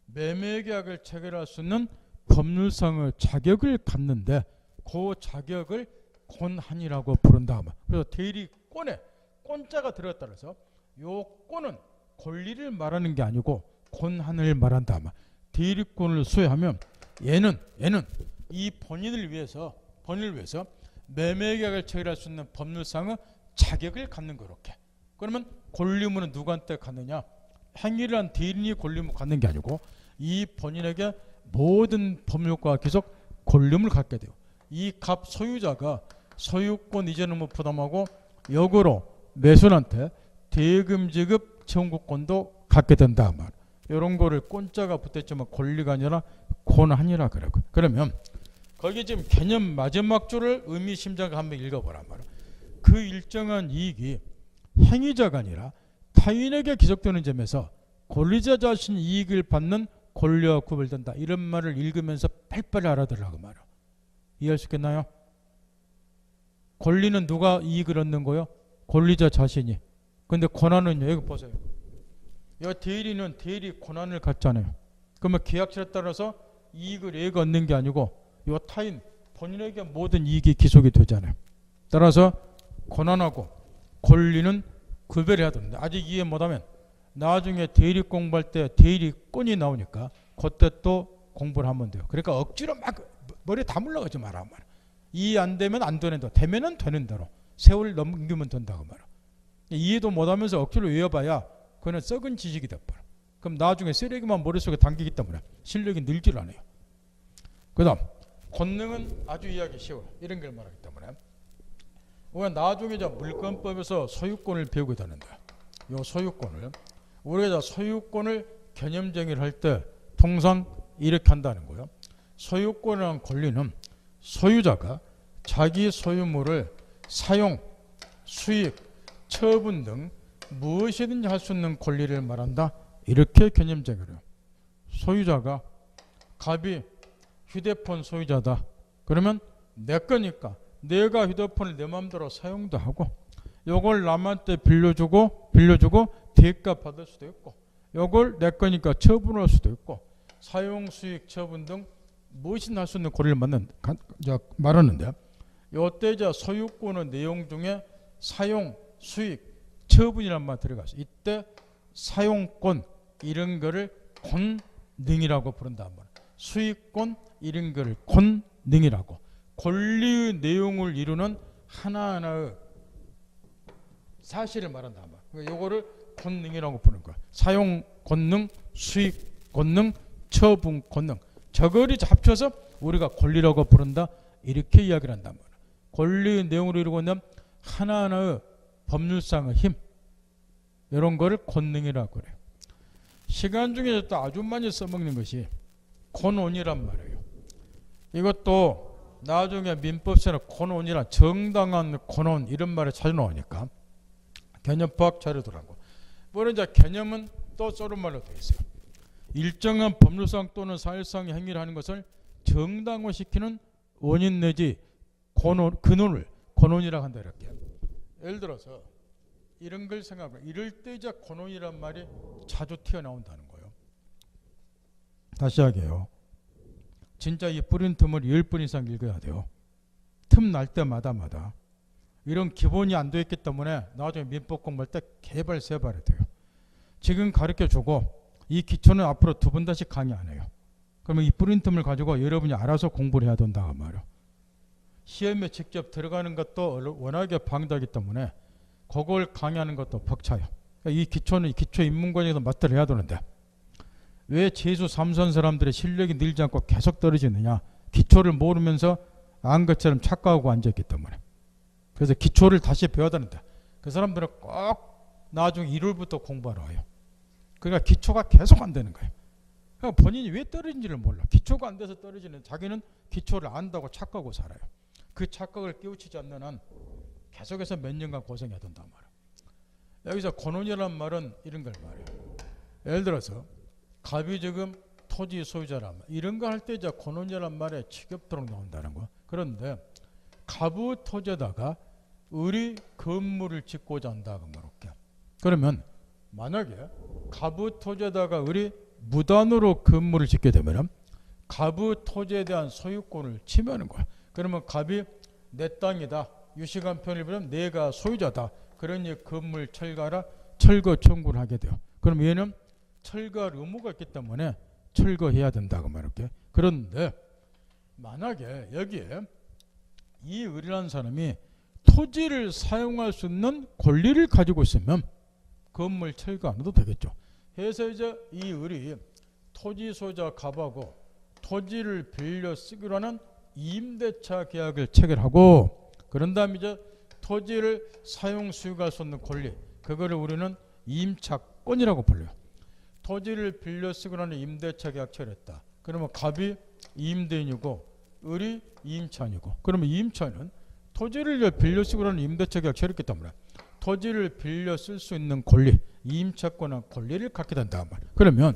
매매 계약을 체결할 수 있는 법률상의 자격을 갖는데 그 자격을 권한이라고 부른다. 그래서 대리권에 권자가 들어갔다 그래서 요 권은 권리를 말하는 게 아니고 권한을 말한다. 대리권을 수여하면 얘는 이 본인을 위해서 매매 계약을 체결할 수 있는 법률상의 자격을 갖는 거렇게. 그러면 권리무는 누구한테 갖느냐? 행위를 한 대리인이 권리무 갖는 게 아니고 이 본인에게 모든 법률과 계속 권리무를 갖게 돼요. 이 갑 소유자가 소유권 이전 의무 부담하고 역으로 매수인한테 대금 지급 청구권도 갖게 된다 말. 이런 거를 권자가 붙었지만 권리가 아니라 권한이라 그러고. 그러면 거기 지금 개념 마지막 줄을 의미심장하게 한번 읽어보란 말이야. 그 일정한 이익이 행위자가 아니라 타인에게 기속되는 점에서 권리자 자신이 이익을 받는 권리와 구별된다. 이런 말을 읽으면서 빨리빨리 알아들으라고 말이야. 이해할 수 있겠나요? 권리는 누가 이익을 얻는 거요? 권리자 자신이. 근데 권한은요? 여기 보세요. 이 대리는 대리 권한을 갖잖아요. 그러면 계약처에 따라서 이익을 얘가 얻는 게 아니고 이 타인 본인에게 모든 이익이 기속이 되잖아요. 따라서 권한하고 권리는 구별해야 됩니다. 아직 이해 못하면 나중에 대리 공부할 때 대리권이 나오니까 그때 또 공부를 하면 돼요. 그러니까 억지로 막 머리에 다 물러가지 마라 말이야. 이해 안 되면 안 되는 대로, 되면은 되는 대로 세월 넘기면 된다고 말이야. 이해도 못하면서 억지로 외워봐야 그건 썩은 지식이 돼버려. 그럼 나중에 쓰레기만 머릿속에 담기기 때문에 실력이 늘질 않아요. 그 다음 권능은 아주 이해하기 쉬워요. 이런 걸 말하기 때문에 우리가 나중에 물권법에서 소유권을 배우게 되는데 이 소유권을 우리가 소유권을 개념 정의를 할 때 통상 이렇게 한다는 거예요. 소유권이라는 권리는 소유자가 자기 소유물을 사용, 수익, 처분 등 무엇이든지 할 수 있는 권리를 말한다. 이렇게 개념 정의를 해요. 소유자가 갑이 휴대폰 소유자다. 그러면 내 거니까 내가 휴대폰을 내 마음대로 사용도 하고 요걸 남한테 빌려주고 대가 받을 수도 있고 요걸 내 거니까 처분할 수도 있고 사용, 수익, 처분 등 무엇이든 할 수 있는 권리를 말하는데 요때 이제 소유권의 내용 중에 사용, 수익, 처분이란 말 들어가서 이때 사용권 이런 거를 권능이라고 부른단 말이에요. 수익권, 이런 걸 권능이라고, 권리의 내용을 이루는 하나하나의 사실을 말한다. 요거를 권능이라고 부르는 거야. 사용 권능, 수익 권능, 처분 권능, 저거를 합쳐서 우리가 권리라고 부른다, 이렇게 이야기를 한단 말이야. 권리의 내용으로 이루고 있는 하나하나의 법률상의 힘, 이런 거를 권능이라고 그래요. 시간 중에서 또 아주 많이 써먹는 것이 권온이란 말이에요. 이것도 나중에 민법에는 권온이란 정당한 권온 이런 말을 찾아 나오니까 개념법 자료더라고. 물론 이제 개념은 또 쏘는 말로 되어 있어요. 일정한 법률상 또는 사실상의 행위를 하는 것을 정당화시키는 원인 내지 권온, 근원을 권온이라고 한다, 이렇게. 예를 들어서 이런 걸 생각해. 이럴 때 이제 권온이란 말이 자주 튀어나온다는 거예요. 다시 하게요. 진짜 이 뿌린 틈을 10분 이상 읽어야 돼요. 틈 날 때마다 이런 기본이 안 되어 있기 때문에 나중에 민법 공부할 때 개발 세발이 돼요. 지금 가르쳐주고 이 기초는 앞으로 2번 다시 강의 안 해요. 그러면 이 뿌린 틈을 가지고 여러분이 알아서 공부를 해야 된다고 말이에요. 시험에 직접 들어가는 것도 워낙에 방대하기 때문에 그걸 강의하는 것도 벅차요. 그러니까 이 기초는 기초 입문과정에서 마스터를 해야 되는데 왜 재수 3선 사람들의 실력이 늘지 않고 계속 떨어지느냐? 기초를 모르면서 안 것처럼 착각하고 앉아있기 때문에. 그래서 기초를 다시 배워야 되는데 그 사람들은 꼭 나중에 1월부터 공부하러 와요. 그러니까 기초가 계속 안 되는 거예요. 그러니까 본인이 왜 떨어진지를 몰라. 기초가 안 돼서 떨어지는, 자기는 기초를 안다고 착각하고 살아요. 그 착각을 깨우치지 않는 한 계속해서 몇 년간 고생해야 된단 말이에요. 여기서 권온이라는 말은 이런 걸 말해요. 예를 들어서 갑이적금 토지 소유자란 말, 이런 거 할 때 이제 권온이라는 말에 지겹도록 나온다는 거. 그런데 갑의 토지에다가 을이 건물을 짓고자 한다, 그렇게. 그러면 만약에 갑의 토지에다가 을이 무단으로 건물을 짓게 되면 갑의 토지에 대한 소유권을 침해하는 거야. 그러면 갑이 내 땅이다, 유시간 편을 보면 내가 소유자다, 그러니 건물 철거하라, 철거 청구를 하게 돼요. 그럼 얘는 철거할 의무가 있기 때문에 철거해야 된다고 말할게. 그런데 만약에 여기에 이 을이라는 사람이 토지를 사용할 수 있는 권리를 가지고 있으면 건물 철거 안 해도 되겠죠. 그래서 이제 이 을이 토지 소유자 갑하고 토지를 빌려 쓰기로 하는 임대차 계약을 체결하고, 그런 다음에 이제 토지를 사용 수익할 수 있는 권리, 그거를 우리는 임차권이라고 불러요. 토지를 빌려 쓰기로 하는 임대차 계약 체결했다. 그러면 갑이 임대인이고 을이 임차인이고, 그러면 임차인은 토지를 빌려 쓰기로 하는 임대차 계약 체결했기 때문에 토지를 빌려 쓸 수 있는 권리, 임차권한 권리를 갖게 된다. 그러면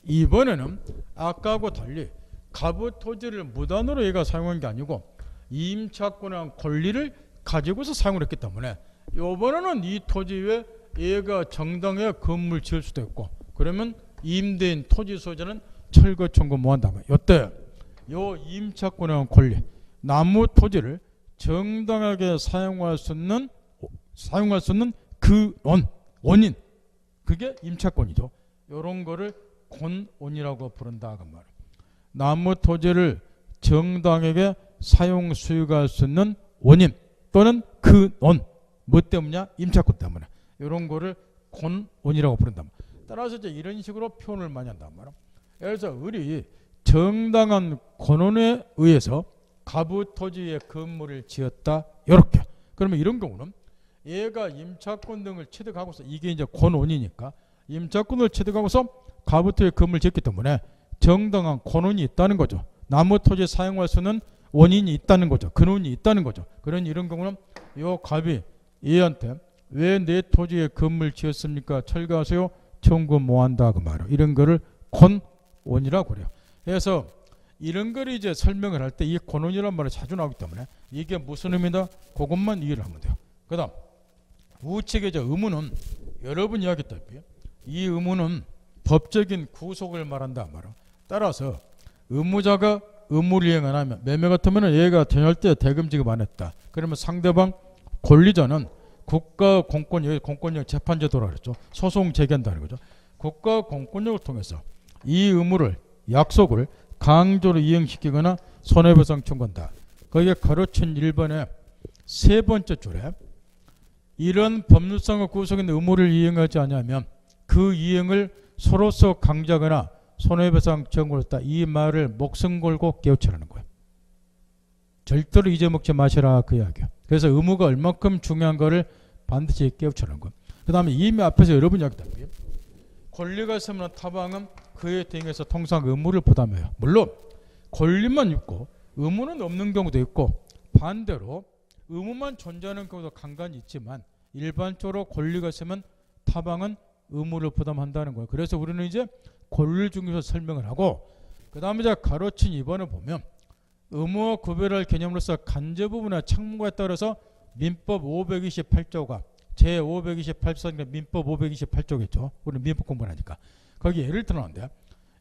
이번에는 아까하고 달리 갑의 토지를 무단으로 얘가 사용한 게 아니고 임차권한 권리를 가지고서 사용을 했기 때문에 이번에는 이 토지 위에 얘가 정당하게 건물 지을 수도 있고, 그러면 임대인 토지 소유자는 철거 청구 뭐 한다. 이때 요 임차권의 권리, 나무 토지를 정당하게 사용할 수 있는 그 원인, 그게 임차권이죠. 이런 거를 권온이라고 부른다 그 말이에요. 나무 토지를 정당하게 사용 수익할 수 있는 원인 또는 근원, 뭐 때문이냐? 임차권 때문에. 이런 거를 권온이라고 부른다. 따라서 이제 이런 식으로 표현을 많이 한단 말이에요. 예를 들어서 을이 정당한 권원에 의해서 갑의 토지에 건물을 지었다, 이렇게. 그러면 이런 경우는 얘가 임차권 등을 취득하고서, 이게 이제 권원이니까 임차권을 취득하고서 갑의 토지에 건물을 지었기 때문에 정당한 권원이 있다는 거죠. 나무 토지 사용할 수 있는 원인이 있다는 거죠. 근원이 있다는 거죠. 그런 이런 경우는 요 갑이 얘한테 왜 내 토지에 건물 지었습니까? 철거하세요. 청구 뭐한다 그 말이에요. 이런 거를 권원이라고 그래요. 그래서 이런 걸 이제 설명을 할 때 이 권원이라는 말이 자주 나오기 때문에 이게 무슨 의미다? 그것만 이해를 하면 돼요. 그 다음 우측의 의무는 여러분이 이야기했다시피 이 의무는 법적인 구속을 말한다 말이에요. 따라서 의무자가 의무를 이행 안 하면, 매매 같으면 얘가 전열대 대금 지급 안 했다. 그러면 상대방 권리자는 국가 공권력 재판제도라 그랬죠. 소송 제기한다는 거죠. 국가 공권력을 통해서 이 의무를, 약속을 강조로 이행시키거나 손해배상 청구한다. 거기에 가로친 1번에 세 번째 줄에 이런 법률상의 구속에 있는 의무를 이행하지 않으면 그 이행을 서로서 강조하거나 손해배상 청구를 했다. 이 말을 목숨 걸고 깨우치라는 거예요. 절대로 잊어먹지 마시라 그 이야기예요. 그래서 의무가 얼만큼 중요한 거를 반드시 깨우치라는 거예요. 그 다음에 이미 앞에서 여러분이 이야기했다시피 권리가 있으면 타방은 그에 대응해서 통상 의무를 부담해요. 물론 권리만 있고 의무는 없는 경우도 있고 반대로 의무만 존재하는 경우도 간간히 있지만 일반적으로 권리가 있으면 타방은 의무를 부담한다는 거예요. 그래서 우리는 이제 권리 중에서 설명을 하고 그 다음에 이제 가로친 2번을 보면 의무와 구별할 개념으로서 간접 부분의 책무에 따라서 민법 528조가 제528조니까 민법 528조겠죠. 우리는 민법 공부하니까. 거기 예를 들었는데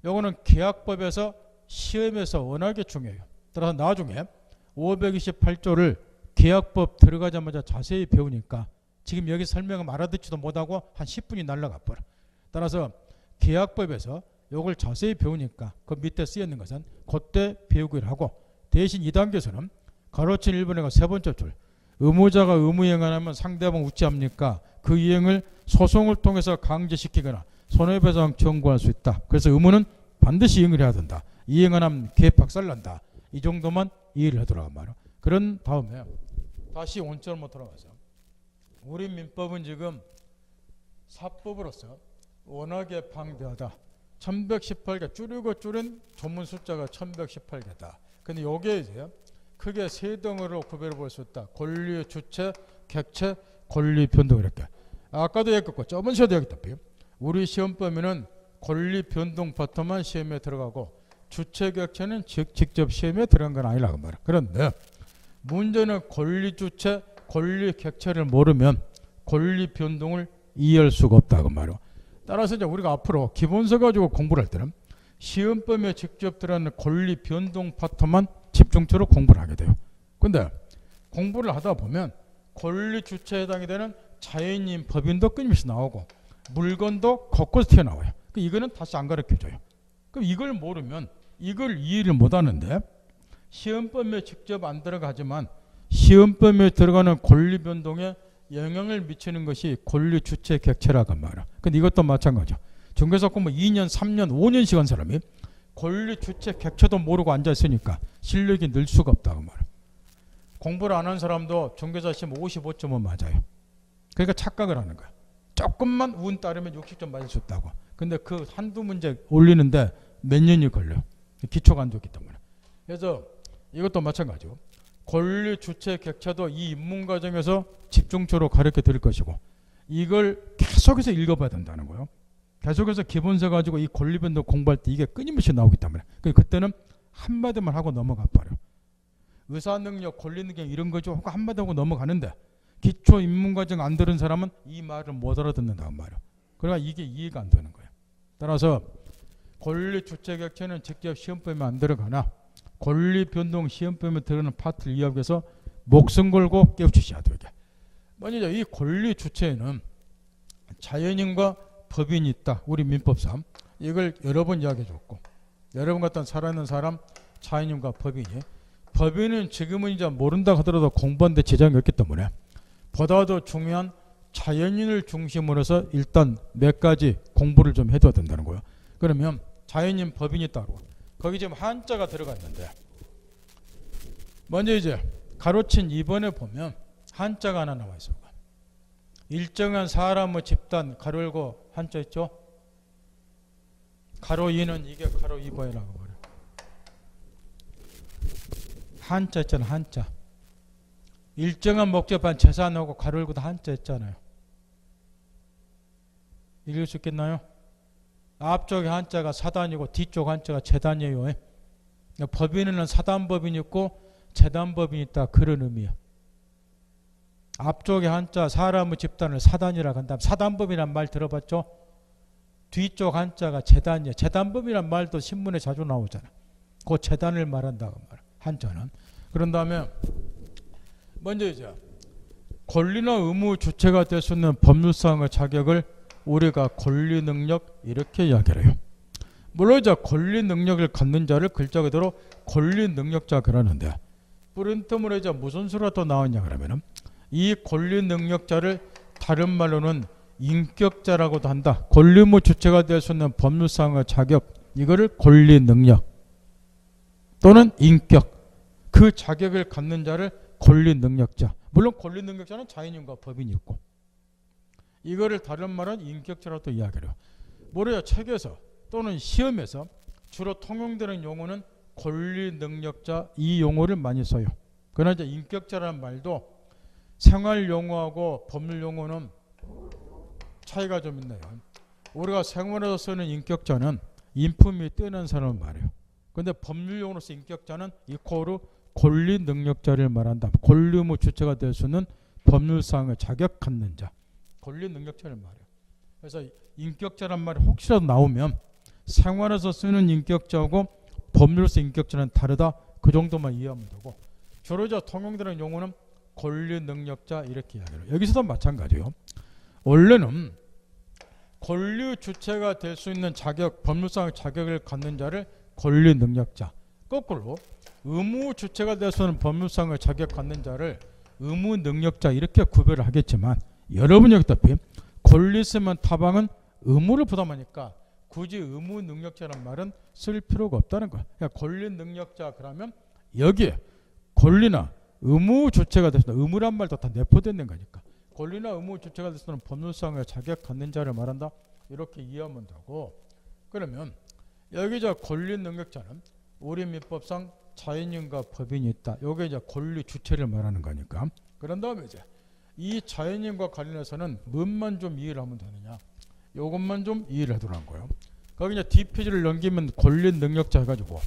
요거는 계약법에서 시험에서 워낙에 중요해요. 따라서 나중에 528조를 계약법 들어가자마자 자세히 배우니까 지금 여기 설명을 알아듣지도 못하고 한 10분이 날아가 버려. 따라서 계약법에서 요걸 자세히 배우니까 그 밑에 쓰여있는 것은 그때 배우기를 하고 대신 2단계에서는 가로친 1번에 세 번째 줄 의무자가 의무이행 안 하면 상대방 우찌합니까? 그 이행을 소송을 통해서 강제시키거나 손해배상 청구할 수 있다. 그래서 의무는 반드시 이행을 해야 된다. 이행 안 하면 개박살난다. 이 정도만 이해를 하더라고 말이야. 그런 다음에 다시 원점으로 돌아가서 우리 민법은 지금 사법으로서 워낙에 방대하다. 1118개 줄이고 줄인 전문 숫자가 1118개다. 근데 요게 이제 크게 세 덩어리로 구별해 볼 수 있다. 권리, 주체, 객체, 권리, 변동 이렇게. 아까도 얘기했고 저번 시간에도 얘기했다시피 우리 시험 범위는 권리, 변동 파트만 시험에 들어가고 주체, 객체는 직접 시험에 들어간 건 아니라고 말이야. 그런데 문제는 권리, 주체, 권리, 객체를 모르면 권리, 변동을 이해할 수가 없다고 말이야. 따라서 이제 우리가 앞으로 기본서 가지고 공부를 할 때는 시험 범위에 직접 들어가는 권리, 변동 파트만 집중적으로 공부를 하게 돼요. 근데 공부를 하다 보면 권리 주체에 해당이 되는 자연인, 법인도 끊임없이 나오고 물건도 곳곳에 튀어나와요. 이거는 다시 안 가르쳐줘요. 그럼 이걸 모르면 이걸 이해를 못하는데 시험 범위에 직접 안 들어가지만 시험 범위에 들어가는 권리 변동에 영향을 미치는 것이 권리 주체 객체라고 말이야. 근데 이것도 마찬가지죠. 중개사 공부 2년, 3년, 5년씩 한 사람이 권리 주체 객체도 모르고 앉아있으니까 실력이 늘 수가 없다고 말이야. 공부를 안 한 사람도 중개사 시험 55점은 맞아요. 그러니까 착각을 하는 거야. 조금만 운 따르면 60점 맞을 수 있다고. 근데 그 한두 문제 올리는데 몇 년이 걸려. 기초가 안 좋기 때문에. 그래서 이것도 마찬가지고 권리 주체 객체도 이 입문 과정에서 집중적으로 가르쳐 드릴 것이고 이걸 계속해서 읽어봐야 된다는 거예요. 계속해서 기본서 가지고 이 권리 변동 공부할 때 이게 끊임없이 나오기 때문에 그때는 한마디만 하고 넘어가 버려. 의사 능력, 권리 능력 이런 거죠 하고 한마디 하고 넘어가는데 기초 입문 과정 안 들은 사람은 이 말을 못 알아듣는다는 말이야. 그러니까 이게 이해가 안 되는 거예요. 따라서 권리 주체 객체는 직접 시험 범위에 안 들어가나 권리 변동 시험 범위에 들어가는 파트를 이해하기 위해서 목숨 걸고 깨우치셔야 돼요. 먼저 이 권리 주체에는 자연인과 법인이 있다. 우리 민법상 이걸 여러 번 이야기해 줬고 여러분 같은 살아있는 사람 자연인과 법인은 지금은 이제 모른다 하더라도 공부하는데 지장이 없기 때문에 보다 더 중요한 자연인을 중심으로 해서 일단 몇 가지 공부를 좀 해둬야 된다는 거예요. 그러면 자연인, 법인이 따로 거기 지금 한자가 들어가 있는데 먼저 이제 가로친 2번에 보면 한자가 하나 나와 있어요. 일정한 사람의 집단 가로 열고 한자 있죠. 가로 2는 이게 가로 2번이라고 말해요. 한자 있잖아. 한자. 일정한 목적반 재산하고 가로 열고도 한자 있잖아요. 읽을 수 있겠나요? 앞쪽에 한자가 사단이고 뒤쪽 한자가 재단이에요. 법인은 사단법인이 있고 재단법인이 있다. 그런 의미예요. 앞쪽에 한자 사람의 집단을 사단이라고 한다면 사단법이란 말 들어봤죠? 뒤쪽 한자가 재단이에요. 재단법이란 말도 신문에 자주 나오잖아. 그 재단을 말한다고 말이야. 한자는. 그런 다음에 먼저 이제 권리나 의무 주체가 될 수 있는 법률상의 자격을 우리가 권리 능력 이렇게 이야기를 해요. 물론 이제 권리 능력을 갖는 자를 글자 그대로 권리 능력자 그러는데 뿌린트물에 이제 무슨 수가 또 나왔냐 그러면은 이 권리 능력자를 다른 말로는 인격자라고도 한다. 권리의무 주체가 될 수 있는 법률상의 자격, 이거를 권리 능력 또는 인격, 그 자격을 갖는 자를 권리 능력자. 물론 권리 능력자는 자연인과 법인이 있고, 이거를 다른 말은 인격자라고 이야기해요. 뭐래요? 책에서 또는 시험에서 주로 통용되는 용어는 권리 능력자, 이 용어를 많이 써요. 그러나 이제 인격자라는 말도 생활 용어하고 법률 용어는 차이가 좀 있네요. 우리가 생활에서 쓰는 인격자는 인품이 뛰어난 사람을 말해요. 그런데 법률 용어로서 인격자는 이코르 권리 능력자를 말한다. 권리 의무 주체가 될 수 있는 법률상의 자격 갖는 자, 권리 능력자를 말해요. 그래서 인격자란 말이 혹시라도 나오면 생활에서 쓰는 인격자하고 법률로서 인격자는 다르다. 그 정도만 이해하면 되고, 주로 통용되는 용어는 권리 능력자 이렇게 이야기해요. 여기서도 마찬가지예요. 원래는 권리 주체가 될 수 있는 자격, 법률상 자격을 갖는 자를 권리 능력자, 거꾸로 의무 주체가 될 수 있는 법률상의 자격 갖는 자를 의무 능력자 이렇게 구별을 하겠지만, 여러분이 여기다피 권리 쓰면 타방은 의무를 부담하니까 굳이 의무 능력자라는 말은 쓸 필요가 없다는 거야. 그러니까 권리 능력자 그러면 여기에 권리나 의무 주체가 될 수 있는, 의무란 말도 다 내포되는 거니까 권리나 의무 주체가 될 수 있는 법률상의 자격 갖는 자를 말한다. 이렇게 이해하면 되고, 그러면 여기 권리 능력자는 우리 민법상 자연인과 법인이 있다. 요게 이제 권리 주체를 말하는 거니까. 그런 다음에 이제 이 자연인과 관련해서는 뭔만 좀 이해를 하면 되느냐, 요것만 좀 이해를 해두라는 거예요. 거기 이제 뒷페이지를 넘기면 권리 능력자 해가지고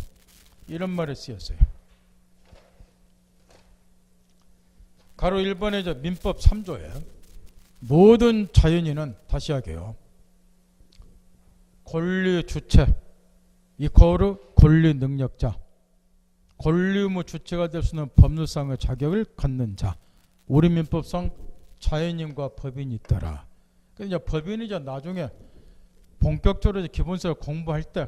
이런 말이 쓰였어요. 가로 1번에 이제 민법 3조에 모든 자연인은 다시 하게요. 권리 주체 이코르 권리 능력자, 권리 의무 주체가 될 수 있는 법률상의 자격을 갖는 자. 우리 민법상 자연인과 법인이 있더라. 그래서 이제 법인이 이제 나중에 본격적으로 이제 기본서를 공부할 때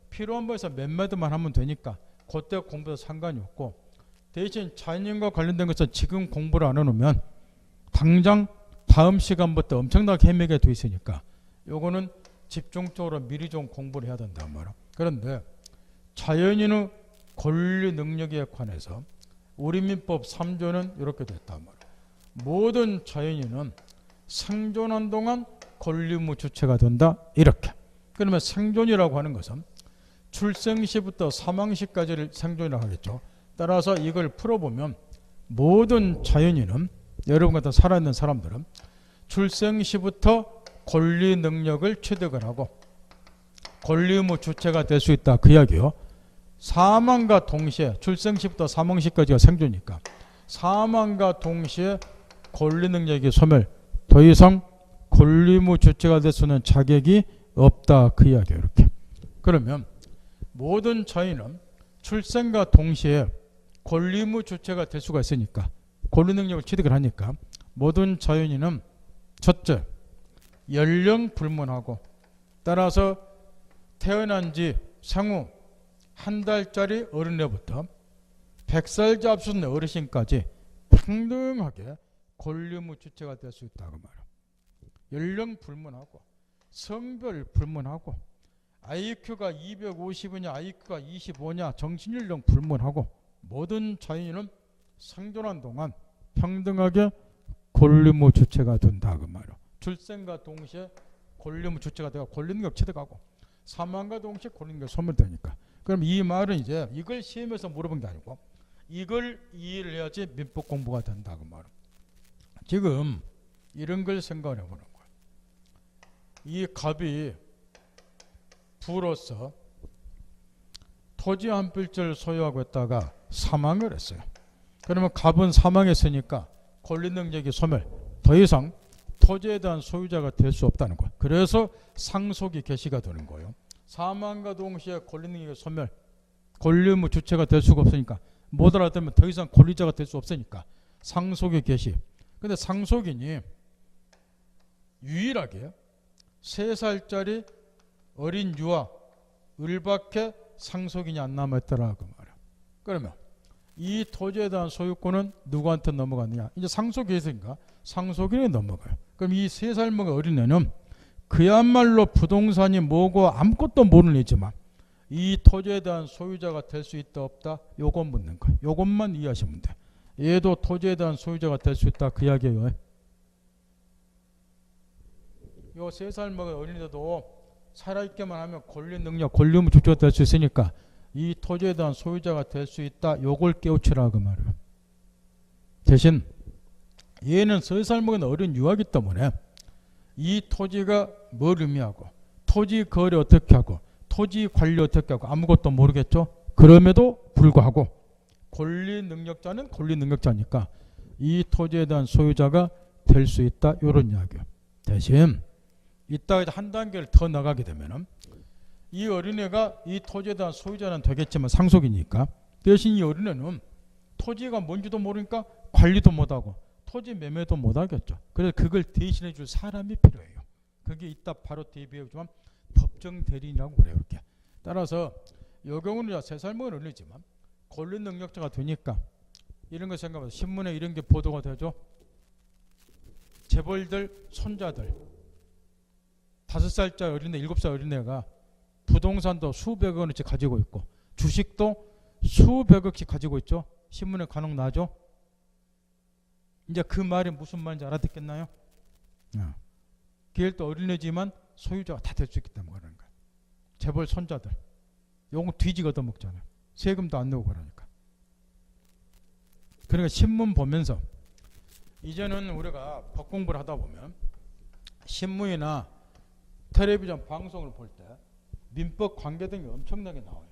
필요한 거에서 몇 마디만 하면 되니까 그때 공부도 상관이 없고, 대신 자연인과 관련된 것은 지금 공부를 안 해놓으면 당장 다음 시간부터 엄청나게 헤매게 돼 있으니까 요거는 집중적으로 미리 좀 공부를 해야 된단 말이야. 그런데 자연인의 권리 능력에 관해서 우리 민법 3조는 이렇게 됐단 말이야. 모든 자연인은 생존한 동안 권리 의무 주체가 된다. 이렇게. 그러면 생존이라고 하는 것은 출생시부터 사망시까지를 생존이라고 하겠죠. 따라서 이걸 풀어보면 모든 자연인은, 여러분 같은 살아있는 사람들은 출생시부터 권리 능력을 취득을 하고 권리 의무 주체가 될 수 있다. 그 이야기요. 사망과 동시에, 출생시부터 사망시까지가 생존이니까 사망과 동시에 권리 능력이 소멸, 더 이상 권리 의무 주체가 될 수 있는 자격이 없다. 그 이야기예요. 이렇게. 그러면 모든 자연은 출생과 동시에 권리 의무 주체가 될 수가 있으니까, 권리 능력을 취득을 하니까 모든 자연인은 첫째, 연령 불문하고, 따라서 태어난 지 생후 한 달짜리 어린애부터 100살 잡수는 어르신까지 평등하게 권리 의무 주체가 될 수 있다고 말이야. 연령 불문하고, 성별 불문하고, IQ가 250이냐 IQ가 25냐 정신연령 불문하고, 모든 자연인은 생존한 동안 평등하게 권리 의무 주체가 된다 그 말이야. 출생과 동시에 권리 의무 주체가 되고 권리 능력 취득하고, 사망과 동시에 권리 능력 소멸되니까. 그럼 이 말은 이제 이걸 시험에서 물어본 게 아니고 이걸 이해를 해야지 민법 공부가 된다 그 말이야. 지금 이런 걸 생각해 보는 거야. 이 갑이 부로서 토지 한 필지를 소유하고 있다가 사망을 했어요. 그러면 갑은 사망했으니까 권리 능력이 소멸, 더 이상 토지에 대한 소유자가 될 수 없다는 거예요. 그래서 상속이 개시가 되는 거예요. 사망과 동시에 권리 능력이 소멸, 권리 의무 주체가 될 수가 없으니까, 못 알아들으면 더 이상 권리자가 될 수 없으니까 상속이 개시. 근데 상속인이 유일하게 3살짜리 어린 유아 을밖에 상속인이 안 남아있더라 그 말이야. 그러면 이 토지에 대한 소유권은 누구한테 넘어갔느냐? 이제 상속이 있으니까 상속인이 넘어가요. 그럼 이 3살 먹은 어린애는 그야말로 부동산이 뭐고 아무것도 모르는 애지만 이 토지에 대한 소유자가 될 수 있다 없다? 요것 묻는 거예요. 요것만 이해하시면 돼. 얘도 토지에 대한 소유자가 될 수 있다 그 이야기예요. 요 3살 먹은 어린애도 살아있게만 하면 권리 능력, 권리 의무 주체가 될 수 있으니까 이 토지에 대한 소유자가 될 수 있다. 요걸 깨우치라 그 말이에요. 대신 얘는 3살 먹은 어린 유아기 때문에 이 토지가 뭘 의미하고 토지 거래 어떻게 하고 토지 관리 어떻게 하고 아무것도 모르겠죠. 그럼에도 불구하고 권리 능력자는 권리 능력자니까 이 토지에 대한 소유자가 될 수 있다. 요런 이야기예요. 대신 이따 한 단계를 더 나가게 되면은 이 어린애가 이 토지에 대한 소유자는 되겠지만 상속이니까 대신 이 어린애는 토지가 뭔지도 모르니까 관리도 못하고 토지 매매도 못하겠죠. 그래서 그걸 대신해 줄 사람이 필요해요. 그게 이따 바로 대비해주면 법정 대리인이라고 그래요. 이렇게. 따라서 이 경우는 3살 먹은 어린이지만 권리 능력자가 되니까 이런 거 생각하면 신문에 이런 게 보도가 되죠. 재벌들 손자들 5살짜리 어린애 7살 어린애가 부동산도 수백억 원어치 가지고 있고 주식도 수백억씩 가지고 있죠. 신문에 간혹 나죠. 이제 그 말이 무슨 말인지 알아듣겠나요? 걔도 어린애지만 소유자가 다 될 수 있기 때문에 그러는 거야. 재벌 손자들 요거 뒤지게 얻어먹잖아요. 세금도 안 내고 그러니까. 그러니까 신문 보면서 이제는 우리가 법 공부를 하다 보면 신문이나 텔레비전 방송을 볼 때 민법 관계 등이 엄청나게 나와요.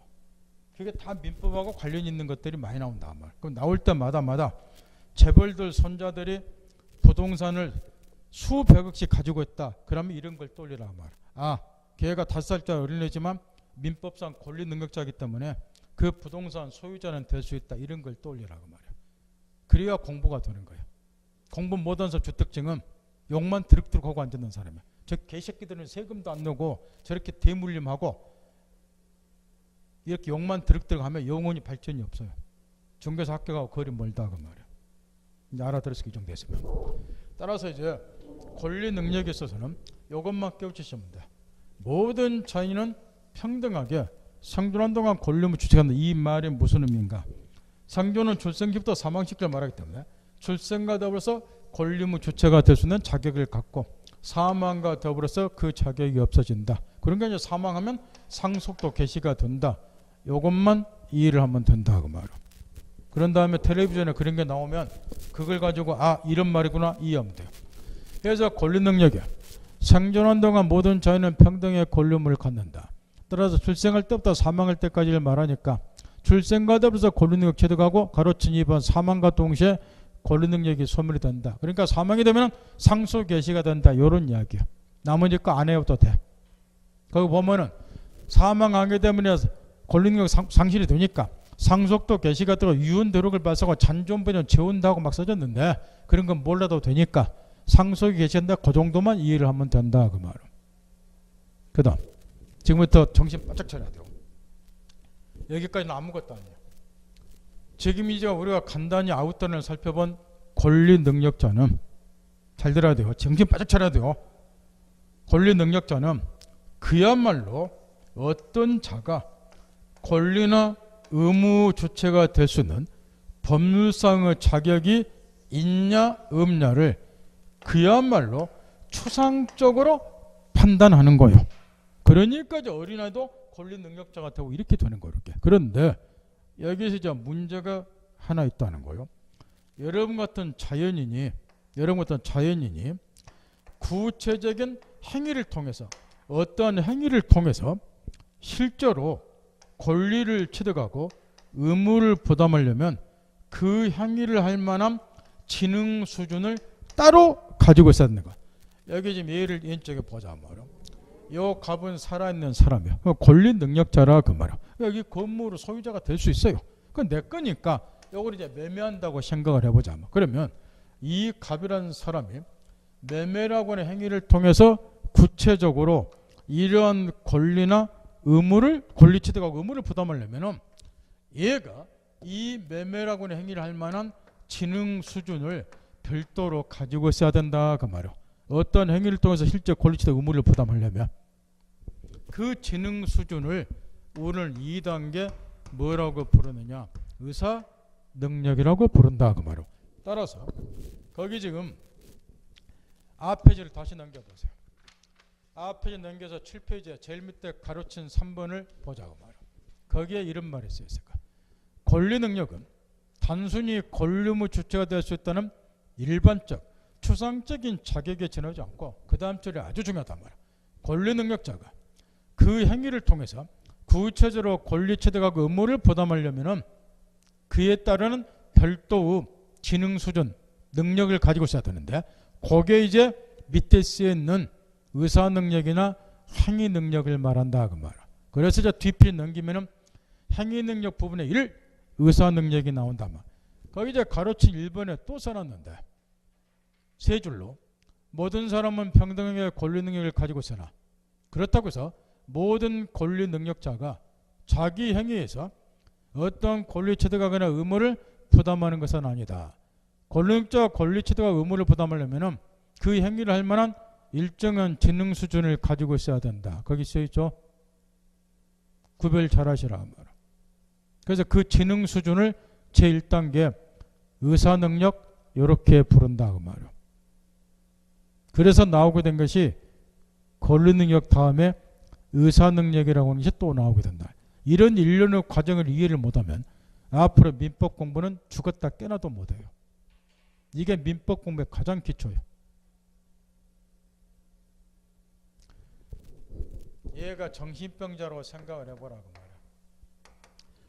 그게 다 민법하고 관련 있는 것들이 많이 나온다 말. 그럼 나올 때마다 재벌들 손자들이 부동산을 수백억씩 가지고 있다. 그러면 이런 걸 떠올리라 말. 아, 걔가 5살짜리 어린애지만 민법상 권리 능력자이기 때문에 그 부동산 소유자는 될 수 있다. 이런 걸 떠올리라고 말이야. 그래야 공부가 되는 거예요. 공부 못한 사람 주택증은 욕만 드륵드륵 하고 앉는 사람이야. 저 개새끼들은 세금도 안 내고 저렇게 대물림하고 이렇게 욕만 드륵드륵 하면 영원히 발전이 없어요. 중개사 학교가고 거리 멀다 그 말이야. 이제 알아들었을 이 정도 됐으면. 따라서 이제 권리 능력에 있어서는 이것만 깨우치시면 돼. 모든 자인은 평등하게 생존한 동안 권리 의무 주체한다. 이 말이 무슨 의미인가? 생존은 출생기부터 사망 시기를 말하기 때문에 출생과 더불어서 권리 의무 주체가 될 수 있는 자격을 갖고 사망과 더불어서 그 자격이 없어진다. 그러니까 이제 사망하면 상속도 개시가 된다. 이것만 이해를 하면 된다 그 말이야. 그런 다음에 텔레비전에 그런 게 나오면 그걸 가지고 아 이런 말이구나 이해하면 돼요. 그래서 권리 능력에 생존한 동안 모든 자연은 평등의 권리 의무를 갖는다. 따라서 출생할 때부터 사망할 때까지를 말하니까 출생과 더불어서 권리 능력 체득하고 가로친 2번 사망과 동시에 권리 능력이 소멸이 된다. 그러니까 사망이 되면 상속 개시가 된다. 이런 이야기야. 나머지 거 안 해도 돼. 거기 보면은 사망하게 되면 권리 능력 상실이 되니까 상속도 개시가 되고 유언 도록을 발사하고 잔존변형 재운다고 막 써졌는데 그런 건 몰라도 되니까 상속이 개시한다. 그 정도만 이해를 하면 된다. 그 말은. 그 다음 지금부터 정신 바짝 차려야 돼요. 여기까지는 아무것도 아니에요. 지금 이제 우리가 간단히 아웃단을 살펴본 권리 능력자는 잘 들어야 돼요. 정신 바짝 차려야 돼요. 권리 능력자는 그야말로 어떤 자가 권리나 의무 주체가 될 수 있는 법률상의 자격이 있냐 없냐를 그야말로 추상적으로 판단하는 거예요. 그러니까 이제 어린아이도 권리 능력자가 되고 이렇게 되는 거예요. 이렇게. 그런데 여기서 이제 문제가 하나 있다는 거예요. 여러분 같은 자연인이 구체적인 행위를 통해서 어떠한 행위를 통해서 실제로 권리를 취득하고 의무를 부담하려면 그 행위를 할 만한 지능 수준을 따로 가지고 있어야 되는 거야. 여기 지금 예를 왼쪽에 보자 말이야. 요 갑은 살아있는 사람이야. 권리 능력자라 그 말이야. 여기 건물의 소유자가 될 수 있어요. 그건 내 거니까 요걸 이제 매매한다고 생각을 해보자. 그러면 이 갑이라는 사람이 매매라고 하는 행위를 통해서 구체적으로 이러한 권리나 의무를 권리 취득하고 의무를 부담하려면은 얘가 이 매매라고 하는 행위를 할 만한 지능 수준을 별도로 가지고 있어야 된다 그 말이야. 어떤 행위를 통해서 실제 권리 취득 의무를 부담하려면 그 지능 수준을 오늘 2단계 뭐라고 부르느냐? 의사 능력이라고 부른다 그 말이야. 따라서 거기 지금 앞 페이지를 다시 넘겨보세요. 앞 페이지 넘겨서 7페이지에 제일 밑에 가로친 3번을 보자고 말이야. 거기에 이런 말이 쓰였을까? 권리 능력은 단순히 권리 의무 주체가 될 수 있다는 일반적 추상적인 자격에 지나지 않고 그 다음 줄이 아주 중요하단 말이야. 권리 능력자가 그 행위를 통해서 구체적으로 권리 취득하고 의무를 부담하려면은 그에 따르는 별도의 지능 수준, 능력을 가지고 있어야 되는데 그게 이제 밑에 쓰여 있는 의사 능력이나 행위 능력을 말한다 그 말이야. 그래서 이제 뒷필 넘기면은 행위 능력 부분에 1 의사 능력이 나온다 말. 거기 이제 가로친 1번에 또 써놨는데 세 줄로 모든 사람은 평등하게 권리 능력을 가지고 있으나 그렇다고 해서 모든 권리 능력자가 자기 행위에서 어떤 권리 취득하거나 의무를 부담하는 것은 아니다. 권리 능력자가 권리 취득하고 의무를 부담하려면 그 행위를 할 만한 일정한 지능 수준을 가지고 있어야 된다. 거기 써있죠. 구별 잘 하시라 말이야. 그래서 그 지능 수준을 제1단계 의사 능력 이렇게 부른다 그 말이야. 그래서 나오게 된 것이 권리 능력 다음에 의사 능력이라고 하는 것이 또 나오게 된다. 이런 일련의 과정을 이해를 못하면 앞으로 민법 공부는 죽었다 깨나도 못해요. 이게 민법 공부의 가장 기초예요. 얘가 정신병자로 생각을 해보라고 말이야.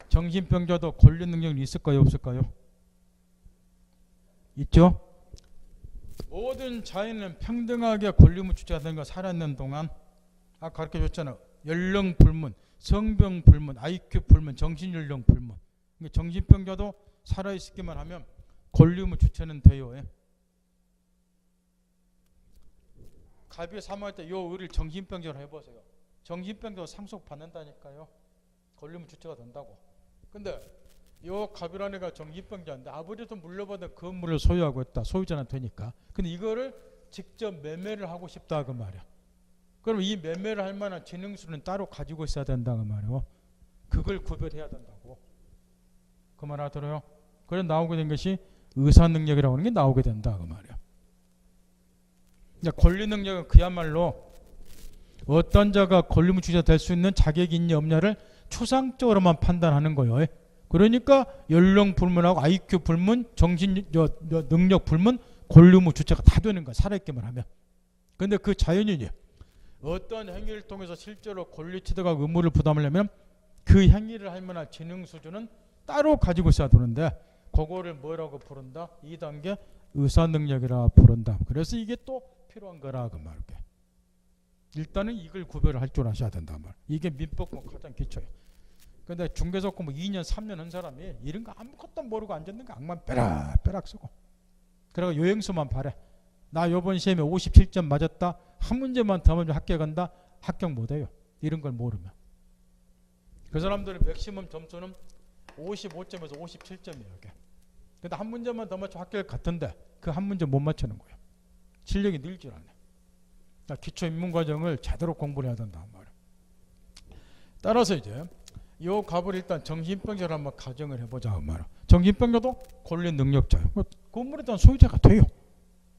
정신병자도 권리 능력이 있을까요 없을까요? 있죠? 모든 자연은 평등하게 권리 의무 주체가 되는 거 살아있는 동안 아까 가르쳐줬잖아. 연령 불문, 성병 불문, IQ 불문, 정신연령 불문. 정신병자도 살아있기만 하면 권리 의무 주체는 돼요. 갑이 사망할 때 요 의를 정신병자로 해보세요. 정신병자도 상속받는다니까요. 권리 의무 주체가 된다고. 근데 요 갑이라는 애가 정신병자인데 아버지도 물려받은 건물을 소유하고 있다. 소유자는 되니까. 근데 이거를 직접 매매를 하고 싶다 그 말이야. 그럼 이 매매를 할 만한 지능수는 따로 가지고 있어야 된다 그 말이에요. 그걸 구별해야 된다고. 그 말 알아들어요? 그래 나오게 된 것이 의사능력이라고 하는 게 나오게 된다 그 말이야. 권리능력은 그야말로 어떤 자가 권리의무 주체가 될 수 있는 자격이 있냐 없냐를 추상적으로만 판단하는 거예요. 그러니까 연령 불문하고 IQ 불문, 정신 능력 불문, 권리의무 주체가 다 되는 거야. 살아있기만 하면. 근데 그 자연인이 어떤 행위를 통해서 실제로 권리 취득하고 의무를 부담하려면 그 행위를 할 만한 지능 수준은 따로 가지고 있어야 되는데 그거를 뭐라고 부른다? 2단계 의사능력이라 부른다. 그래서 이게 또 필요한 거라 그 말이야. 일단은 이걸 구별을 할 줄 아셔야 된다 말. 이게 민법 공부 가장 기초예요. 근데 중개사 공부 2년 3년 한 사람이 이런 거 아무것도 모르고 앉았는 거 악만 빼락빼락 쓰고 그래가 요행수만 바래. 나 요번 시험에 57점 맞았다. 한 문제만 더 먼저 합격한다. 합격 못해요. 이런 걸 모르면. 그 사람들의 맥시멈 점수는 55점에서 57점이에요. 이게. 근데 한 문제만 더 맞추면 합격 같은데 그 한 문제 못 맞추는 거예요. 실력이 늘질 않아요. 그러니까 기초 입문 과정을 제대로 공부를 해야 된다 말이에요. 따라서 이제 요 값을 일단 정신병자를 한번 가정을 해보자 말이에요. 정신병자도 권리 능력자예요. 건물에 대한 소유자가 돼요.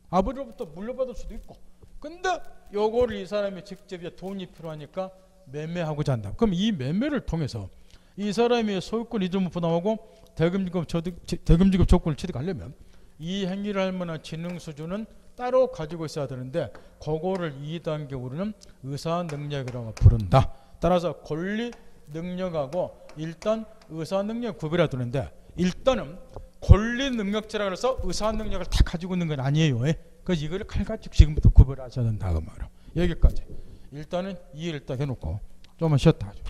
아버지로부터 물려받을 수도 있고. 근데 요거를 이 사람이 직접 돈이 필요하니까 매매하고자 한다. 그럼 이 매매를 통해서 이 사람이 소유권 이전을 부담하고 대금지급 조건을 취득하려면 이 행위를 할 만한 지능 수준은 따로 가지고 있어야 되는데 그거를 2단계 우리는 의사능력이라고 부른다. 따라서 권리 능력하고 일단 의사능력 구별해야 되는데 일단은 권리 능력자라고 해서 의사능력을 다 가지고 있는 건 아니에요. 그래서 이거를 칼같이 지금부터 구별하셔야 된다 그 말이에요. 여기까지 일단은 이해를 딱 해놓고 좀만 쉬었다 하죠.